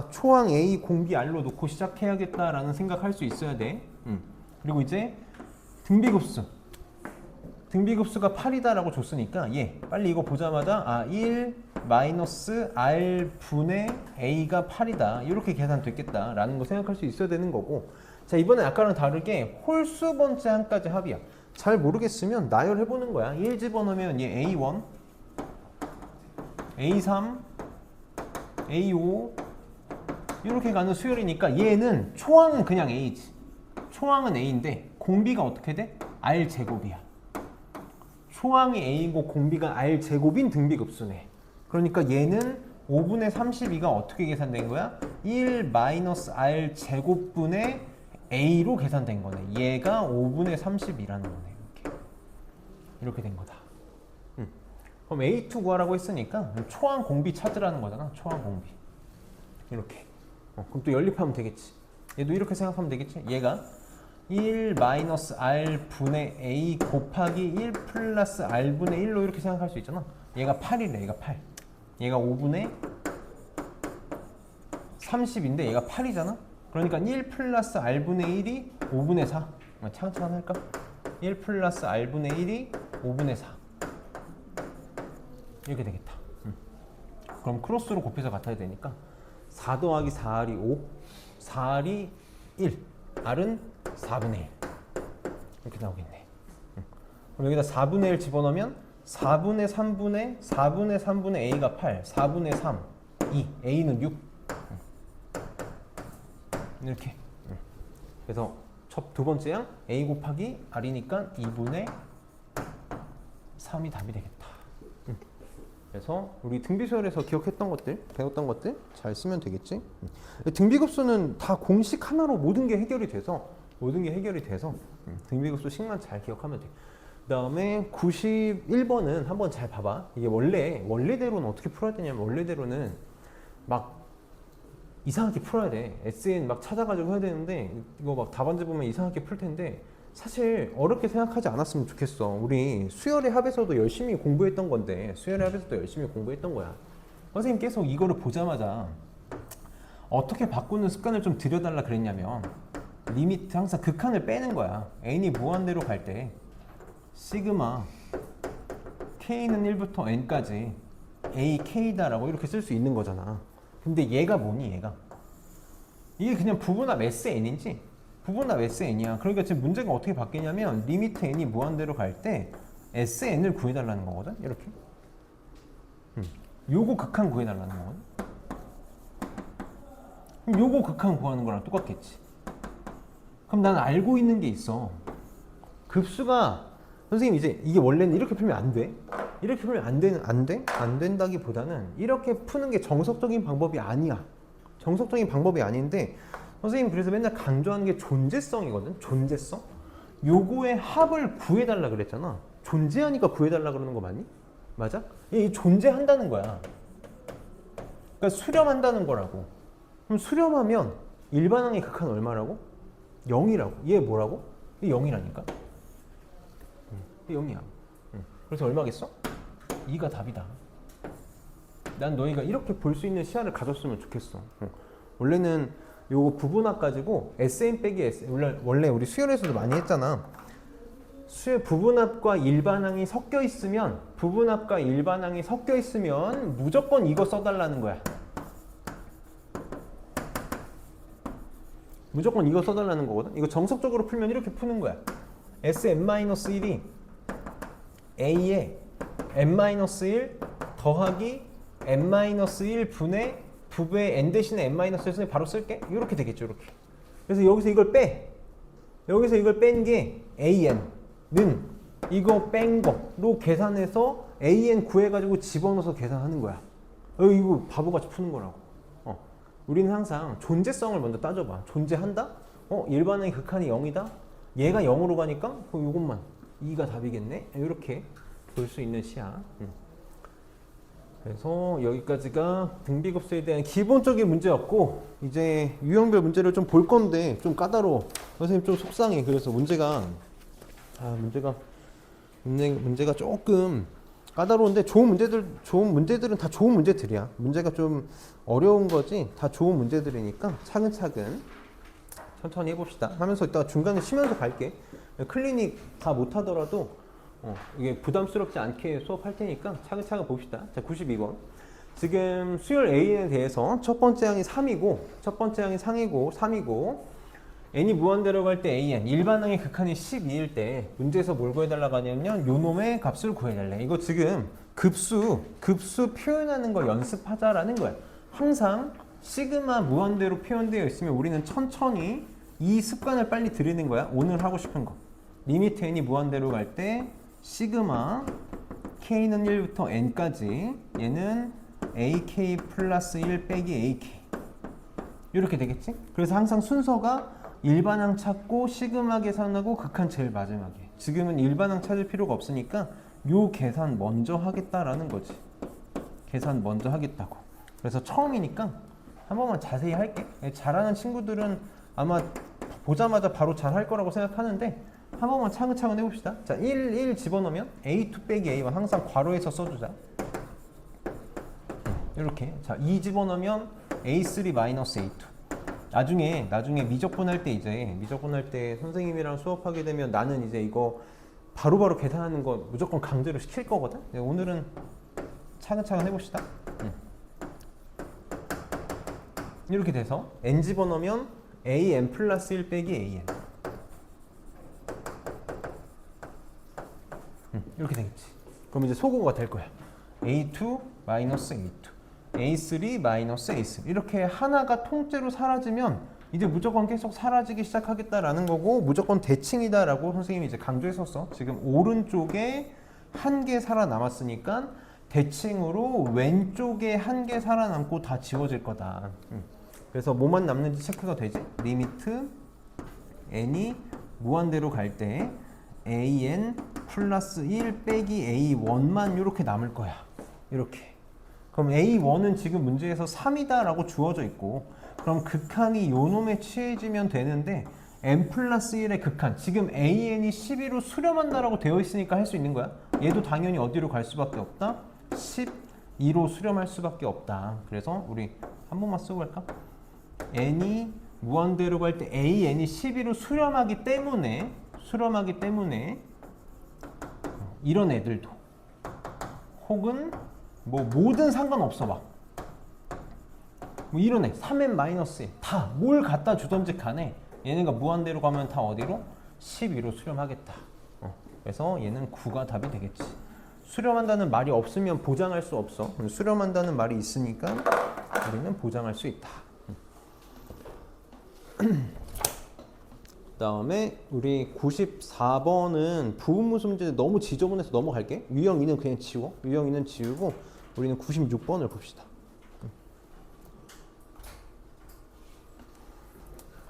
초항 A 공비 R로 놓고 시작해야겠다라는 생각할 수 있어야 돼. 그리고 이제 등비급수. 등비급수가 8이다라고 줬으니까 얘 빨리 이거 보자마자 1 마이너스 R 분의 A가 8이다. 이렇게 계산됐겠다라는 거 생각할 수 있어야 되는 거고. 자, 이번엔 아까랑 다르게 홀수 번째 한까지 합이야. 잘 모르겠으면 나열해보는 거야. 1 집어넣으면 얘 A1, A3, A5 이렇게 가는 수열이니까 얘는 초항은 그냥 A지. 초항은 A인데 공비가 어떻게 돼? R제곱이야. 초항이 A고 공비가 R제곱인 등비급수네. 그러니까 얘는 5분의 32가 어떻게 계산된 거야? 1 마이너스 R제곱분의 A로 계산된 거네. 얘가 5분의 30이라는 거네. 이렇게 된 거다. 그럼 A2 구하라고 했으니까 초항 공비 찾으라는 거잖아. 초항 공비. 이렇게. 그럼 또 연립하면 되겠지. 얘도 이렇게 생각하면 되겠지. 얘가 1 마이너스 R 분의 A 곱하기 1 플러스 R 분의 1로 이렇게 생각할 수 있잖아. 얘가 8이래. 얘가 8. 얘가 5분의 30인데 얘가 8이잖아. 그러니까 1 플러스 R분의 1이 5분의 4. 차근차근 할까? 1 플러스 R분의 1이 5분의 4. 이렇게 되겠다. 그럼 크로스로 곱해서 같아야 되니까 4 더하기 4R이 5, 4R이 1, R은 4분의 1. 이렇게 나오겠네. 그럼 여기다 4분의 1 집어넣으면 4분의 3분의 A가 8, 4분의 3, 2, A는 6. 이렇게. 그래서 첫 두 번째 양 A 곱하기 R이니까 2분의 3이 답이 되겠다. 그래서 우리 등비수열에서 기억했던 것들, 배웠던 것들 잘 쓰면 되겠지. 등비급수는 다 공식 하나로 모든 게 해결이 돼서 등비급수식만 잘 기억하면 돼. 그 다음에 91번은 한번 잘 봐봐. 이게 원래대로는 어떻게 풀어야 되냐면 원래대로는 막 이상하게 풀어야 돼. SN 막 찾아가지고 해야 되는데 이거 막 답안지 보면 이상하게 풀 텐데 사실 어렵게 생각하지 않았으면 좋겠어. 우리 수열의 합에서도 열심히 공부했던 건데 수열의 합에서도 열심히 공부했던 거야. 선생님 계속 이거를 보자마자 어떻게 바꾸는 습관을 좀 들여달라 그랬냐면 리미트 항상 극한을 빼는 거야. n이 무한대로 갈 때 시그마 k는 1부터 n까지 ak다라고 이렇게 쓸 수 있는 거잖아. 근데 얘가 뭐니 얘가? 이게 그냥 부분합 SN인지 부분합 SN이야. 그러니까 지금 문제가 어떻게 바뀌냐면 리미트 n이 무한대로 갈 때 SN을 구해달라는 거거든. 이렇게. 요거 극한 구해달라는 거거든. 그럼 요거 극한 구하는 거랑 똑같겠지. 그럼 난 알고 있는 게 있어. 급수가 선생님 이제 이게 원래는 이렇게 풀면 안 돼. 이렇게 풀면 안 된다기보다는 이렇게 푸는 게 정석적인 방법이 아니야. 정석적인 방법이 아닌데 선생님 그래서 맨날 강조하는 게 존재성이거든. 존재성. 요거의 합을 구해달라 그랬잖아. 존재하니까 구해달라 그러는 거 맞니? 맞아? 이 존재한다는 거야. 그러니까 수렴한다는 거라고. 그럼 수렴하면 일반항의 극한 얼마라고? 0이라고. 얘 뭐라고? 얘 0이라니까. 얘 0이야. 그래서 얼마겠어? 2가 답이다. 난 너희가 이렇게 볼 수 있는 시야를 가졌으면 좋겠어. 원래는 요거 부분합 가지고 SN 빼기 SN 원래 우리 수열에서도 많이 했잖아. 부분합과 일반항이 섞여 있으면 무조건 이거 써달라는 거야. 무조건 이거 써달라는 거거든. 이거 정석적으로 풀면 이렇게 푸는 거야. Sn-1이 A에 n-1 더하기 n-1 분의 부부의 n 대신에 n-1 쓰면 바로 쓸게. 이렇게 되겠죠. 이렇게. 그래서 여기서 이걸 빼. 여기서 이걸 뺀 게 an는 이거 뺀 거로 계산해서 an 구해가지고 집어넣어서 계산하는 거야. 이거 바보같이 푸는 거라고. 우리는 항상 존재성을 먼저 따져봐. 존재한다? 일반항의 극한이 0이다? 얘가 0으로 가니까 그럼 이것만 2가 답이겠네? 이렇게 볼 수 있는 시야. 그래서 여기까지가 등비급수에 대한 기본적인 문제였고, 이제 유형별 문제를 좀 볼 건데 좀 까다로워. 선생님 좀 속상해. 그래서 문제가 조금 까다로운데 좋은 문제들은 다 좋은 문제들이야. 문제가 좀 어려운 거지 다 좋은 문제들이니까 차근차근 천천히 해봅시다 하면서 이따가 중간에 쉬면서 갈게. 클리닉 다 못하더라도 이게 부담스럽지 않게 수업할 테니까 차근차근 봅시다. 자, 92번. 지금 수열 A에 대해서 첫 번째 항이 3이고 첫 번째 항이 상이고 3이고 n이 무한대로 갈 때 an 일반항의 극한이 12일 때 문제에서 뭘 구해달라고 하냐면 요 놈의 값을 구해달래. 이거 지금 급수 표현하는 거 연습하자라는 거야. 항상 시그마 무한대로 표현되어 있으면 우리는 천천히 이 습관을 빨리 들이는 거야. 오늘 하고 싶은 거. 리미트 n이 무한대로 갈 때 시그마 k는 1부터 n까지 얘는 ak 플러스 1 빼기 ak 이렇게 되겠지? 그래서 항상 순서가 일반항 찾고 시그마 계산하고 극한 제일 마지막에. 지금은 일반항 찾을 필요가 없으니까 요 계산 먼저 하겠다라는 거지. 계산 먼저 하겠다고. 그래서 처음이니까 한 번만 자세히 할게. 잘하는 친구들은 아마 보자마자 바로 잘 할 거라고 생각하는데 한 번만 차근차근 해봅시다. 자, 1 집어넣으면 A2 빼기 A1 항상 괄호에서 써주자. 이렇게. 자, 2 집어넣으면 A3 마이너스 A2. 나중에 미적분할 때 선생님이랑 수업하게 되면 나는 이제 이거 바로바로 계산하는 거 무조건 강제로 시킬 거거든. 오늘은 차근차근 해봅시다. 이렇게 돼서 n 집어넣으면 an 플러스 1 빼기 an 이렇게 되겠지. 그럼 이제 소거가 될 거야. a2 마이너스 a2 A3 마이너스 A3 이렇게 하나가 통째로 사라지면 이제 무조건 계속 사라지기 시작하겠다라는 거고 무조건 대칭이다라고 선생님이 이제 강조했었어. 지금 오른쪽에 한 개 살아남았으니까 대칭으로 왼쪽에 한 개 살아남고 다 지워질 거다. 그래서 뭐만 남는지 체크가 되지? 리미트 n이 무한대로 갈 때 an 플러스 1 빼기 a1만 이렇게 남을 거야. 이렇게. 그럼 A1은 지금 문제에서 3이다 라고 주어져 있고 그럼 극한이 요 놈에 취해지면 되는데 n 플러스 1의 극한 지금 AN이 12로 수렴한다 라고 되어 있으니까 할 수 있는 거야. 얘도 당연히 어디로 갈 수밖에 없다? 12로 수렴할 수밖에 없다. 그래서 우리 한 번만 쓰고 갈까? n이 무한대로 갈 때 AN이 12로 수렴하기 때문에 이런 애들도 혹은 뭐 뭐든 상관없어 막 뭐 이런 애 3n 마이너스 다 뭘 갖다 주던지 간에 얘네가 무한대로 가면 다 어디로? 12로 수렴하겠다. 그래서 얘는 9가 답이 되겠지. 수렴한다는 말이 없으면 보장할 수 없어. 수렴한다는 말이 있으니까 우리는 보장할 수 있다. 그다음에 우리 94번은 부분문수 문제 너무 지저분해서 넘어갈게. 유형 2는 그냥 지워. 유형 2는 지우고 우리는 96번을 봅시다.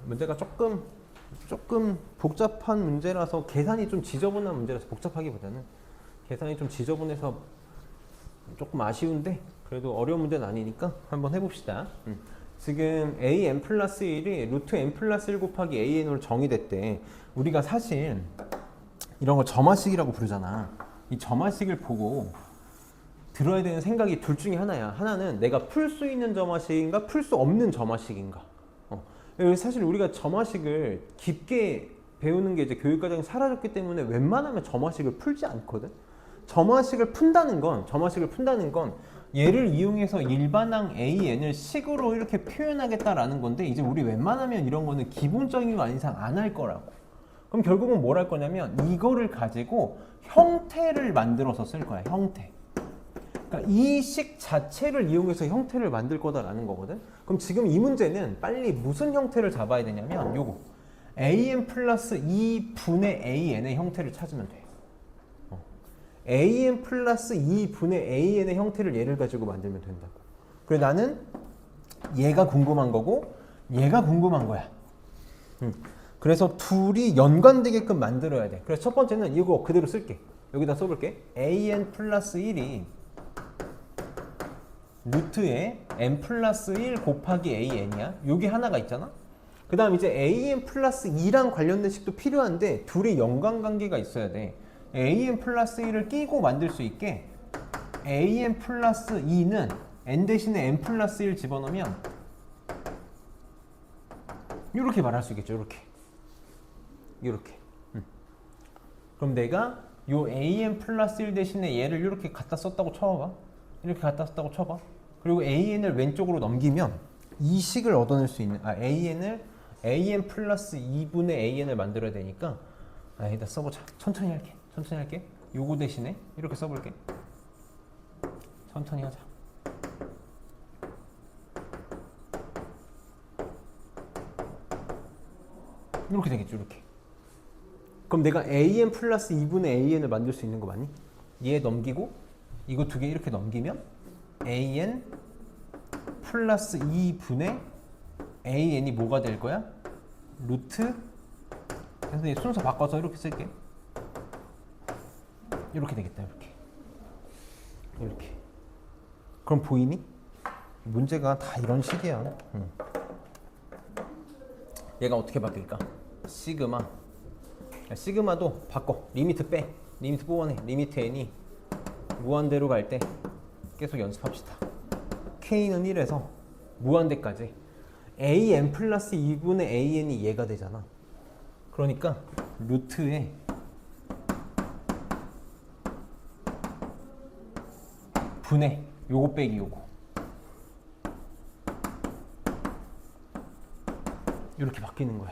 문제가 조금 복잡한 문제라서 계산이 좀 지저분한 문제라서 복잡하기보다는 계산이 좀 지저분해서 조금 아쉬운데 그래도 어려운 문제는 아니니까 한번 해봅시다. 지금 an 플러스 1이 루트 n 플러스 1 곱하기 an으로 정의됐대. 우리가 사실 이런 걸 점화식이라고 부르잖아. 이 점화식을 보고 들어야 되는 생각이 둘 중에 하나야. 하나는 내가 풀 수 있는 점화식인가 풀 수 없는 점화식인가. 사실 우리가 점화식을 깊게 배우는 게 이제 교육과정이 사라졌기 때문에 웬만하면 점화식을 풀지 않거든. 점화식을 푼다는 건 얘를 이용해서 일반항 AN을 식으로 이렇게 표현하겠다라는 건데 이제 우리 웬만하면 이런 거는 기본적인 거 아닌 이상 안 할 거라고. 그럼 결국은 뭘 할 거냐면 이거를 가지고 형태를 만들어서 쓸 거야. 형태. 그러니까 이 식 자체를 이용해서 형태를 만들 거다라는 거거든. 그럼 지금 이 문제는 빨리 무슨 형태를 잡아야 되냐면 요거 an 플러스 2분의 an의 형태를 찾으면 돼. an 플러스 2분의 an의 형태를 얘를 가지고 만들면 된다고. 그래 나는 얘가 궁금한 거고 얘가 궁금한 거야. 그래서 둘이 연관되게끔 만들어야 돼. 그래서 첫 번째는 이거 그대로 쓸게. 여기다 써볼게. an 플러스 1이 루트에 n 플러스 1 곱하기 an이야. 여기 하나가 있잖아. 그 다음 이제 an 플러스 2랑 관련된 식도 필요한데 둘이 연관관계가 있어야 돼. an 플러스 1을 끼고 만들 수 있게 an 플러스 2는 n 대신에 n 플러스 1 집어넣으면 이렇게 말할 수 있겠죠. 이렇게. 그럼 내가 요 an 플러스 1 대신에 얘를 이렇게 갖다 썼다고 쳐봐. 이렇게 갖다 썼다고 쳐봐. 그리고 an을 왼쪽으로 넘기면 이 식을 얻어낼 수 있는 an 플러스 2분의 an을 만들어야 되니까 여기다 써보자. 천천히 할게. 요거 대신에 이렇게 써볼게. 천천히 하자. 이렇게 되겠죠. 이렇게. 그럼 내가 an 플러스 2분의 an을 만들 수 있는 거 맞니? 얘 넘기고 이거 두 개 이렇게 넘기면 an 플러스 2분의 an이 뭐가 될 거야? 루트. 그래서 순서 바꿔서 이렇게 쓸게. 이렇게 되겠다. 이렇게. 그럼 보이니? 문제가 다 이런 식이야. 얘가 어떻게 바뀔까? 시그마도 바꿔. 리미트 빼. 리미트 뽑아내. 리미트 n이 무한대로 갈 때 계속 연습합시다. k는 1에서 무한대까지 an 플러스 2분의 an이 얘가 되잖아. 그러니까 루트에 분의 요거 빼기 요거 이렇게 바뀌는 거야.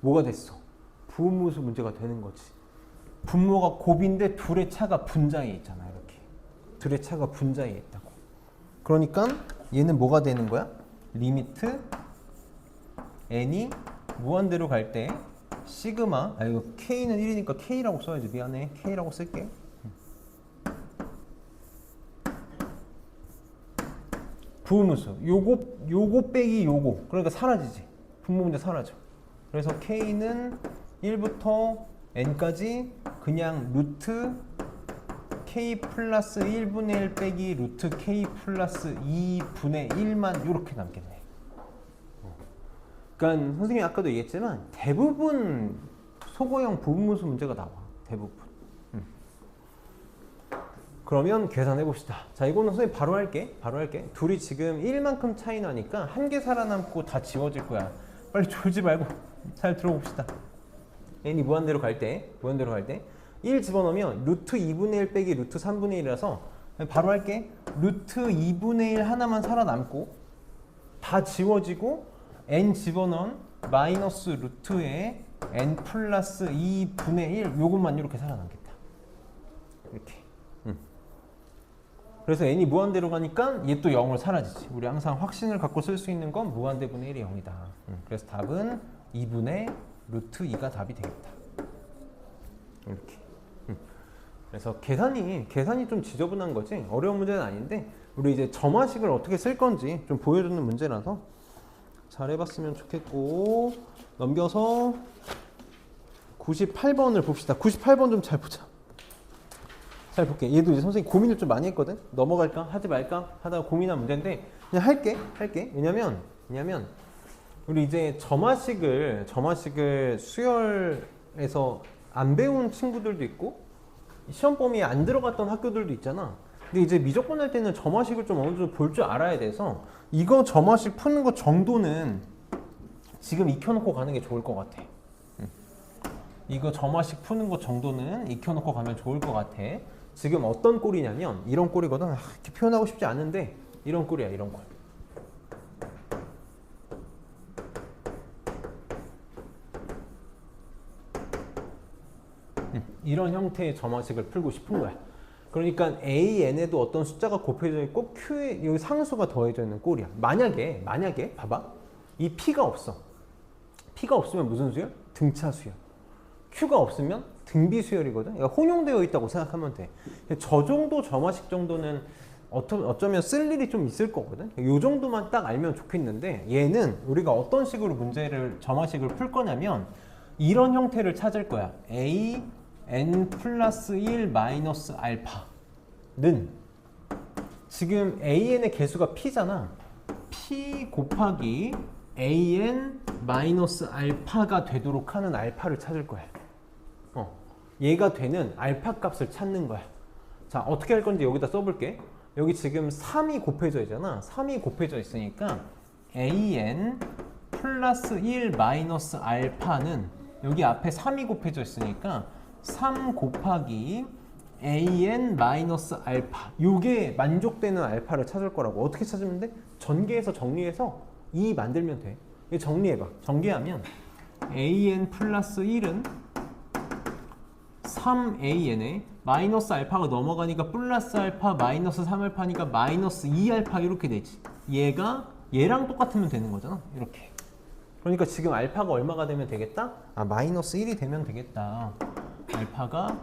뭐가 됐어? 부분모수 문제가 되는 거지. 분모가 곱인데 둘의 차가 분자에 있잖아. 이렇게 둘의 차가 분자에 있다고. 그러니까 얘는 뭐가 되는 거야? 리미트 n이 무한대로 갈 때 시그마, 이거 k는 1이니까 k라고 써야지. 미안해. k라고 쓸게. 부분모수 요거 빼기 요거, 그러니까 사라지지. 분모 문제 사라져. 그래서 k는 1부터 n까지 그냥 루트 k 플러스 1분의 1 빼기 루트 k 플러스 2분의 1만 이렇게 남겠네. 그러니까 선생님이 아까도 얘기했지만 대부분 소거형 부분모수 문제가 나와. 대부분. 그러면 계산해 봅시다. 자, 이거는 선생님 바로 할게. 둘이 지금 1만큼 차이 나니까 한 개 살아남고 다 지워질 거야. 빨리 졸지 말고 잘 들어봅시다. n이 무한대로 갈 때 1 집어넣으면 루트 2분의 1 빼기 루트 3분의 1이라서 바로 할게. 루트 2분의 1 하나만 살아남고 다 지워지고 n 집어넣은 마이너스 루트에 n 플러스 2분의 1 요것만 이렇게 살아남겠다. 이렇게. 그래서 n이 무한대로 가니까 얘 또 0을 사라지지. 우리 항상 확신을 갖고 쓸 수 있는 건 무한대분의 1이 0이다. 그래서 답은 2분의 루트 2가 답이 되겠다. 이렇게. 그래서 계산이 좀 지저분한 거지. 어려운 문제는 아닌데 우리 이제 점화식을 어떻게 쓸 건지 좀 보여주는 문제라서 잘 해봤으면 좋겠고, 넘겨서 98번을 봅시다. 98번 좀 잘 보자. 잘 볼게. 얘도 이제 선생님이 고민을 좀 많이 했거든. 넘어갈까 하지 말까 하다가 고민한 문제인데 그냥 할게. 왜냐면 우리 이제 점화식을 수열에서 안 배운 친구들도 있고 시험 범위에 안 들어갔던 학교들도 있잖아. 근데 이제 미적분 할 때는 점화식을 좀 어느 정도 볼 줄 알아야 돼서 이거 점화식 푸는 거 정도는 지금 익혀놓고 가는 게 좋을 것 같아. 이거 점화식 푸는 거 정도는 익혀놓고 가면 좋을 것 같아. 지금 어떤 꼴이냐면 이런 꼴이거든. 이렇게 표현하고 싶지 않은데 이런 꼴이야. 이런 꼴. 이런 형태의 점화식을 풀고 싶은 거야. 그러니까 AN에도 어떤 숫자가 곱해져 있고 Q에 여기 상수가 더해져 있는 꼴이야. 만약에 봐봐. 이 P가 없어. P가 없으면 무슨 수열? 등차 수열. Q가 없으면 등비 수열이거든. 그러니까 혼용되어 있다고 생각하면 돼. 저 정도 점화식 정도는 어쩌면 쓸 일이 좀 있을 거거든. 이 정도만 딱 알면 좋겠는데 얘는 우리가 어떤 식으로 점화식을 풀 거냐면 이런 형태를 찾을 거야. A n 플러스 1 마이너스 알파는 지금 an의 개수가 p잖아. p 곱하기 an 마이너스 알파가 되도록 하는 알파를 찾을 거야. 얘가 되는 알파 값을 찾는 거야. 자, 어떻게 할 건지 여기다 써볼게. 여기 지금 3이 곱해져 있잖아. 3이 곱해져 있으니까 an 플러스 1 마이너스 알파는 여기 앞에 3이 곱해져 있으니까 3 곱하기 an 마이너스 알파, 요게 만족되는 알파를 찾을 거라고. 어떻게 찾으면 돼? 전개해서 정리해서 2 만들면 돼. 이거 정리해봐. 전개하면 an 플러스 1은 3an에 마이너스 알파가 넘어가니까 플러스 알파 마이너스 3알파니까 마이너스 2알파 이렇게 되지. 얘가 얘랑 똑같으면 되는 거잖아. 이렇게. 그러니까 지금 알파가 얼마가 되면 되겠다? 마이너스 1이 되면 되겠다. 알파가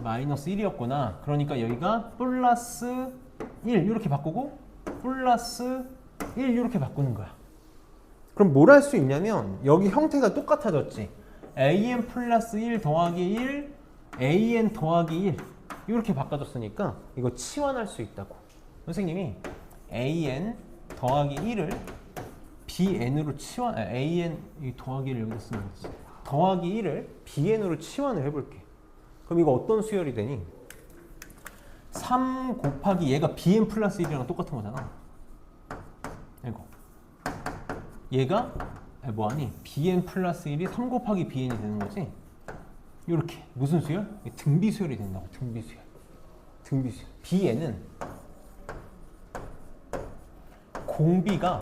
마이너스 1이었구나. 그러니까 여기가 플러스 1 이렇게 바꾸고 플러스 1 이렇게 바꾸는 거야. 그럼 뭘 할 수 있냐면 여기 형태가 똑같아졌지. an 플러스 1 더하기 1 an 더하기 1 이렇게 바꿔줬으니까 이거 치환할 수 있다고. 선생님이 an 더하기 1을 bn으로 치환, an 더하기를 여기다 쓰면 되지. 더하기 1을 bn으로 치환을 해볼게. 그럼 이거 어떤 수열이 되니? 3 곱하기 얘가 bn 플러스 1이랑 똑같은 거잖아. 이거. 얘가 뭐하니? bn 플러스 1이 3 곱하기 bn이 되는 거지. 이렇게. 무슨 수열? 등비수열이 된다고. 등비수열. 등비수열. bn은 공비가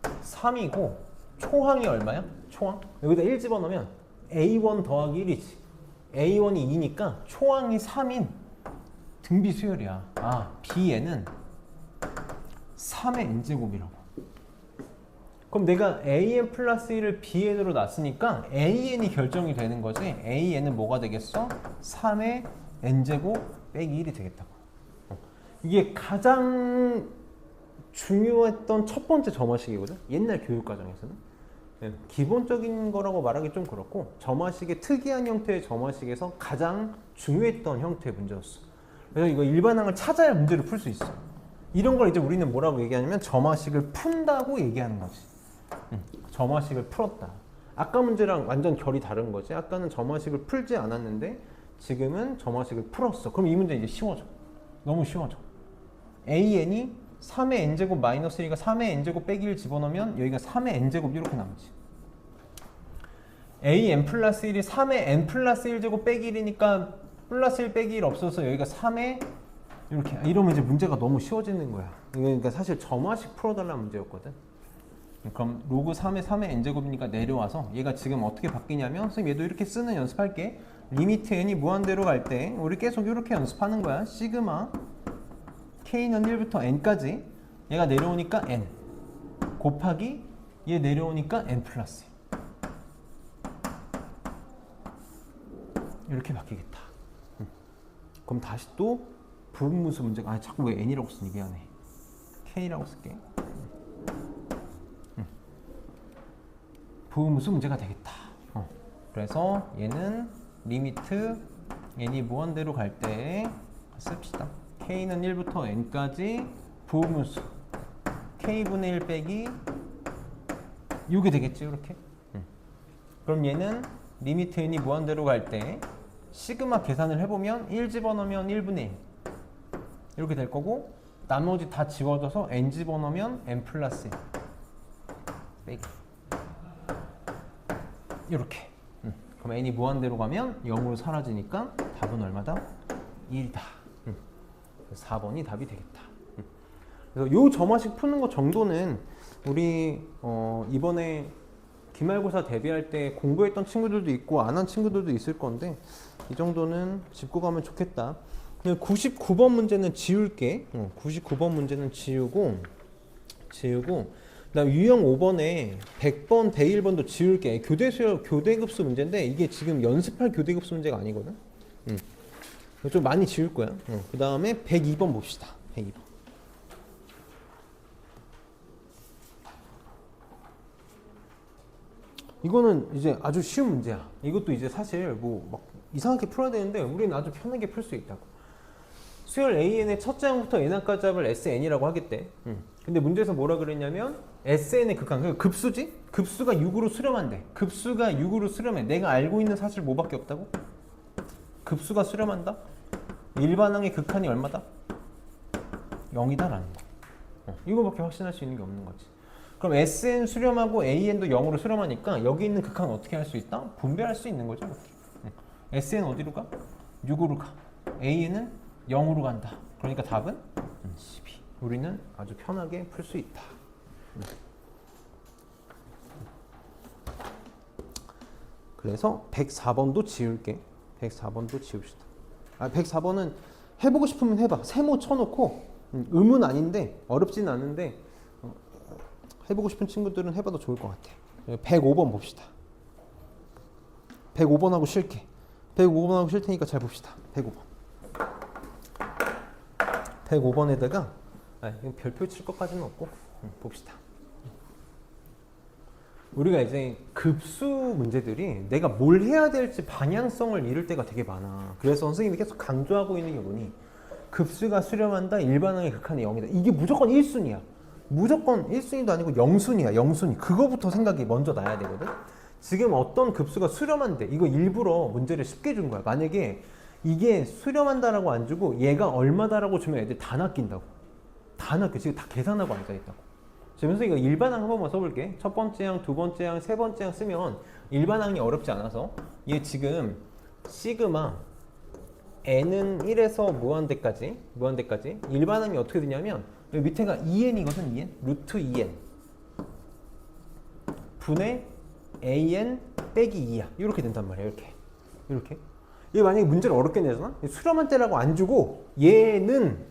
3이고 초항이 얼마야? 초항? 여기다 1 집어넣으면 a1 더하기 1이지. a1이 2니까 초항이 3인 등비수열이야. bn은 3의 n제곱이라고. 그럼 내가 an 플러스 1을 bn으로 놨으니까 an이 결정이 되는 거지. an은 뭐가 되겠어? 3의 n제곱 빼기 1이 되겠다고. 이게 가장 중요했던 첫 번째 점화식이거든. 옛날 교육과정에서는. 기본적인 거라고 말하기 좀 그렇고 점화식의 특이한 형태의 점화식에서 가장 중요했던 형태의 문제였어. 그래서 이거 일반항을 찾아야 문제를 풀 수 있어. 이런 걸 이제 우리는 뭐라고 얘기하냐면 점화식을 푼다고 얘기하는 거지. 점화식을 풀었다. 아까 문제랑 완전 결이 다른 거지. 아까는 점화식을 풀지 않았는데 지금은 점화식을 풀었어. 그럼 이 문제 이제 쉬워져. 너무 쉬워져. an이 3의 n제곱 마이너스 1가 3의 n제곱 빼기 1 집어넣으면 여기가 3의 n제곱 이렇게 남지. an 플러스 1이 3의 n 플러스 1제곱 빼기 1이니까 플러스 1 빼기 1 없어서 여기가 3의 이렇게. 이러면 이제 문제가 너무 쉬워지는 거야. 그러니까 사실 점화식 풀어달라는 문제였거든. 그럼 로그 3의 3의 n제곱이니까 내려와서 얘가 지금 어떻게 바뀌냐면 선생님 얘도 이렇게 쓰는 연습할게. 리미트 n이 무한대로 갈 때 우리 계속 이렇게 연습하는 거야. 시그마 k는 1부터 n까지 얘가 내려오니까 n 곱하기 얘 내려오니까 n 플러스 이렇게 바뀌겠다. 그럼 다시 또 부분분수 문제가 자꾸 왜 n이라고 쓰니 미안해. k라고 쓸게. 부분분수 문제가 되겠다. 그래서 얘는 리미트 n이 무한대로 갈 때 씁시다. k는 1부터 n까지 부분분수 k분의 1 빼기 이게 되겠지. 이렇게. 그럼 얘는 리미트 n이 무한대로 갈 때 시그마 계산을 해보면 1 집어넣으면 1분의 1 이렇게 될 거고 나머지 다 지워져서 n 집어넣으면 n 플러스 1 빼기 이렇게. 그럼 n이 무한대로 가면 0으로 사라지니까 답은 얼마다? 1이다. 4번이 답이 되겠다. 그래서 요 점화식 푸는 거 정도는 우리 이번에 기말고사 대비할 때 공부했던 친구들도 있고 안 한 친구들도 있을 건데 이 정도는 짚고 가면 좋겠다. 99번 문제는 지울게. 99번 문제는 지우고 그다음 유형 5번에 100번, 101번도 지울게. 교대급수 문제인데 이게 지금 연습할 교대급수 문제가 아니거든. 좀 많이 지울 거야. 그 다음에 102번 봅시다. 102번. 이거는 이제 아주 쉬운 문제야. 이것도 이제 사실 뭐 막 이상하게 풀어야 되는데 우리는 아주 편하게 풀 수 있다고. 수열 AN의 첫째 항부터 n항까지 합을 SN이라고 하겠대. 근데 문제에서 뭐라 그랬냐면 SN의 극한, 그러니까 급수지? 급수가 6으로 수렴한대. 급수가 6으로 수렴해. 내가 알고 있는 사실 뭐밖에 없다고? 급수가 수렴한다? 일반항의 극한이 얼마다? 0이다라는 거. 이거밖에 확신할 수 있는 게 없는 거지. 그럼 SN 수렴하고 AN도 0으로 수렴하니까 여기 있는 극한 어떻게 할 수 있다? 분배할 수 있는 거죠. SN 어디로 가? 6으로 가. AN은 0으로 간다. 그러니까 답은 12. 우리는 아주 편하게 풀 수 있다. 그래서 104번도 지울게. 104번도 지웁시다. 104번은 해보고 싶으면 해봐. 세모 쳐놓고 의문 아닌데 어렵진 않은데 해보고 싶은 친구들은 해봐도 좋을 것 같아. 105번 봅시다. 105번하고 쉴게. 105번하고 쉴 테니까 잘 봅시다. 105번. 105번에다가 별표 칠 것까지는 없고 봅시다. 우리가 이제 급수 문제들이 내가 뭘 해야 될지 방향성을 잃을 때가 되게 많아. 그래서 선생님이 계속 강조하고 있는 게 뭐니? 급수가 수렴한다. 일반항의 극한이 0이다. 이게 무조건 1순위야. 무조건 1순위도 아니고 0순위야. 0순위. 그거부터 생각이 먼저 나야 되거든. 지금 어떤 급수가 수렴한대. 이거 일부러 문제를 쉽게 준 거야. 만약에 이게 수렴한다라고 안 주고 얘가 얼마다라고 주면 애들 다 낚인다고. 다 낚여. 지금 다 계산하고 앉아있다고. 그래서 이거 일반항 한 번만 써볼게. 첫 번째 항, 두 번째 항, 세 번째 항 쓰면 일반항이 어렵지 않아서 얘 지금 시그마 n은 1에서 무한대까지 일반항이 어떻게 되냐면 여기 밑에가 2n이거든. 2n 루트 2n 분의 an 빼기 2야. 이렇게 된단 말이야. 이렇게 얘 만약에 문제를 어렵게 내잖아. 수렴한 때라고 안 주고 얘는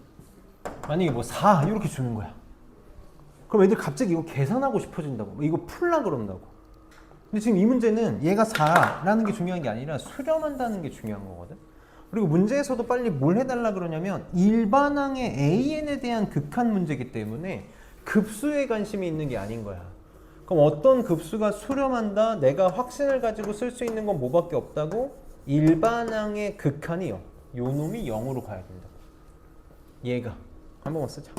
만약에 뭐 4 이렇게 주는 거야. 그럼 애들 갑자기 이거 계산하고 싶어진다고. 이거 풀라 그런다고. 근데 지금 이 문제는 얘가 4라는 게 중요한 게 아니라 수렴한다는 게 중요한 거거든. 그리고 문제에서도 빨리 뭘 해달라 그러냐면 일반항의 AN에 대한 극한 문제이기 때문에 급수에 관심이 있는 게 아닌 거야. 그럼 어떤 급수가 수렴한다? 내가 확신을 가지고 쓸 수 있는 건 뭐밖에 없다고? 일반항의 극한이 0. 요 놈이 0으로 가야 된다고. 얘가. 한 번만 쓰자.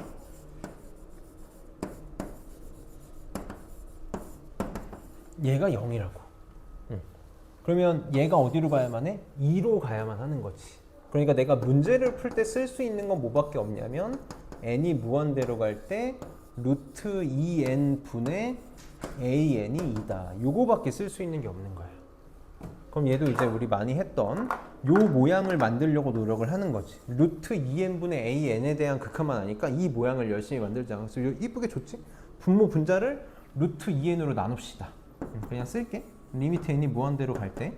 얘가 0이라고. 그러면 얘가 어디로 가야만 해? 2로 가야만 하는 거지. 그러니까 내가 문제를 풀 때 쓸 수 있는 건 뭐밖에 없냐면 n이 무한대로 갈 때 루트 2n 분의 an이 2다. 요거밖에 쓸 수 있는 게 없는 거야. 그럼 얘도 이제 우리 많이 했던 요 모양을 만들려고 노력을 하는 거지. 루트 2n 분의 an에 대한 극한만 아니까 이 모양을 열심히 만들자. 그래서 이쁘게 줬지? 분모 분자를 루트 2n으로 나눕시다. 그냥 쓸게. 리미트 n이 무한대로 갈 때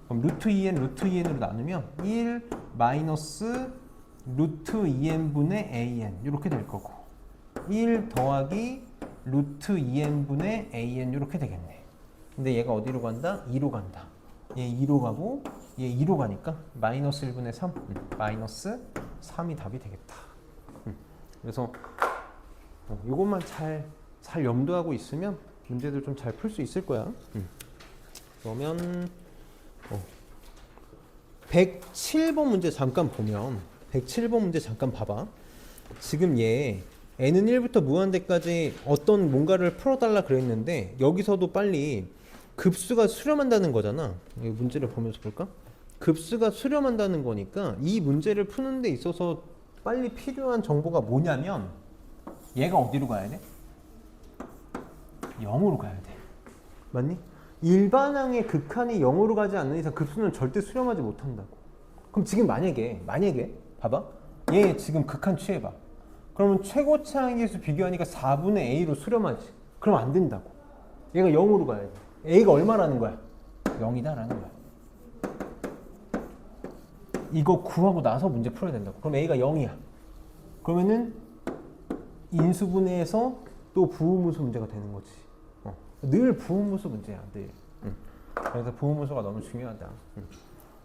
그럼 루트 2n으로 나누면 1 마이너스 루트 2n 분의 an 이렇게 될 거고 1 더하기 루트 2n 분의 an 이렇게 되겠네. 근데 얘가 어디로 간다? 2로 간다. 얘 2로 가고 얘 2로 가니까 마이너스 1분의 3 마이너스 3이 답이 되겠다. 그래서 이것만 잘 염두하고 있으면 문제들 좀 잘 풀 수 있을 거야. 그러면 107번 문제 잠깐 보면 107번 문제 잠깐 봐봐. 지금 얘 n은 1부터 무한대까지 어떤 뭔가를 풀어달라 그랬는데 여기서도 빨리 급수가 수렴한다는 거잖아. 이 문제를 보면서 볼까? 급수가 수렴한다는 거니까 이 문제를 푸는 데 있어서 빨리 필요한 정보가 뭐냐면 얘가 어디로 가야 돼? 0으로 가야 돼. 맞니? 일반항의 극한이 0으로 가지 않는 이상 급수는 절대 수렴하지 못한다고. 그럼 지금 만약에 봐봐. 얘 지금 극한 취해봐. 그러면 최고치 항계수 비교하니까 4분의 a로 수렴하지. 그럼 안 된다고. 얘가 0으로 가야 돼. a가 얼마라는 거야? 0이다라는 거야. 이거 구하고 나서 문제 풀어야 된다고. 그럼 a가 0이야. 그러면은 인수분해에서 또 부호무수 문제가 되는 거지. 늘 부호무수 문제야, 늘. 그래서 부호무수가 너무 중요하다.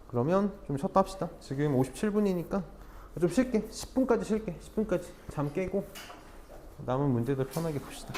그러면 좀 쉬었다 합시다. 지금 57분이니까 좀 쉴게. 10분까지 쉴게. 10분까지 잠 깨고 남은 문제들 편하게 봅시다.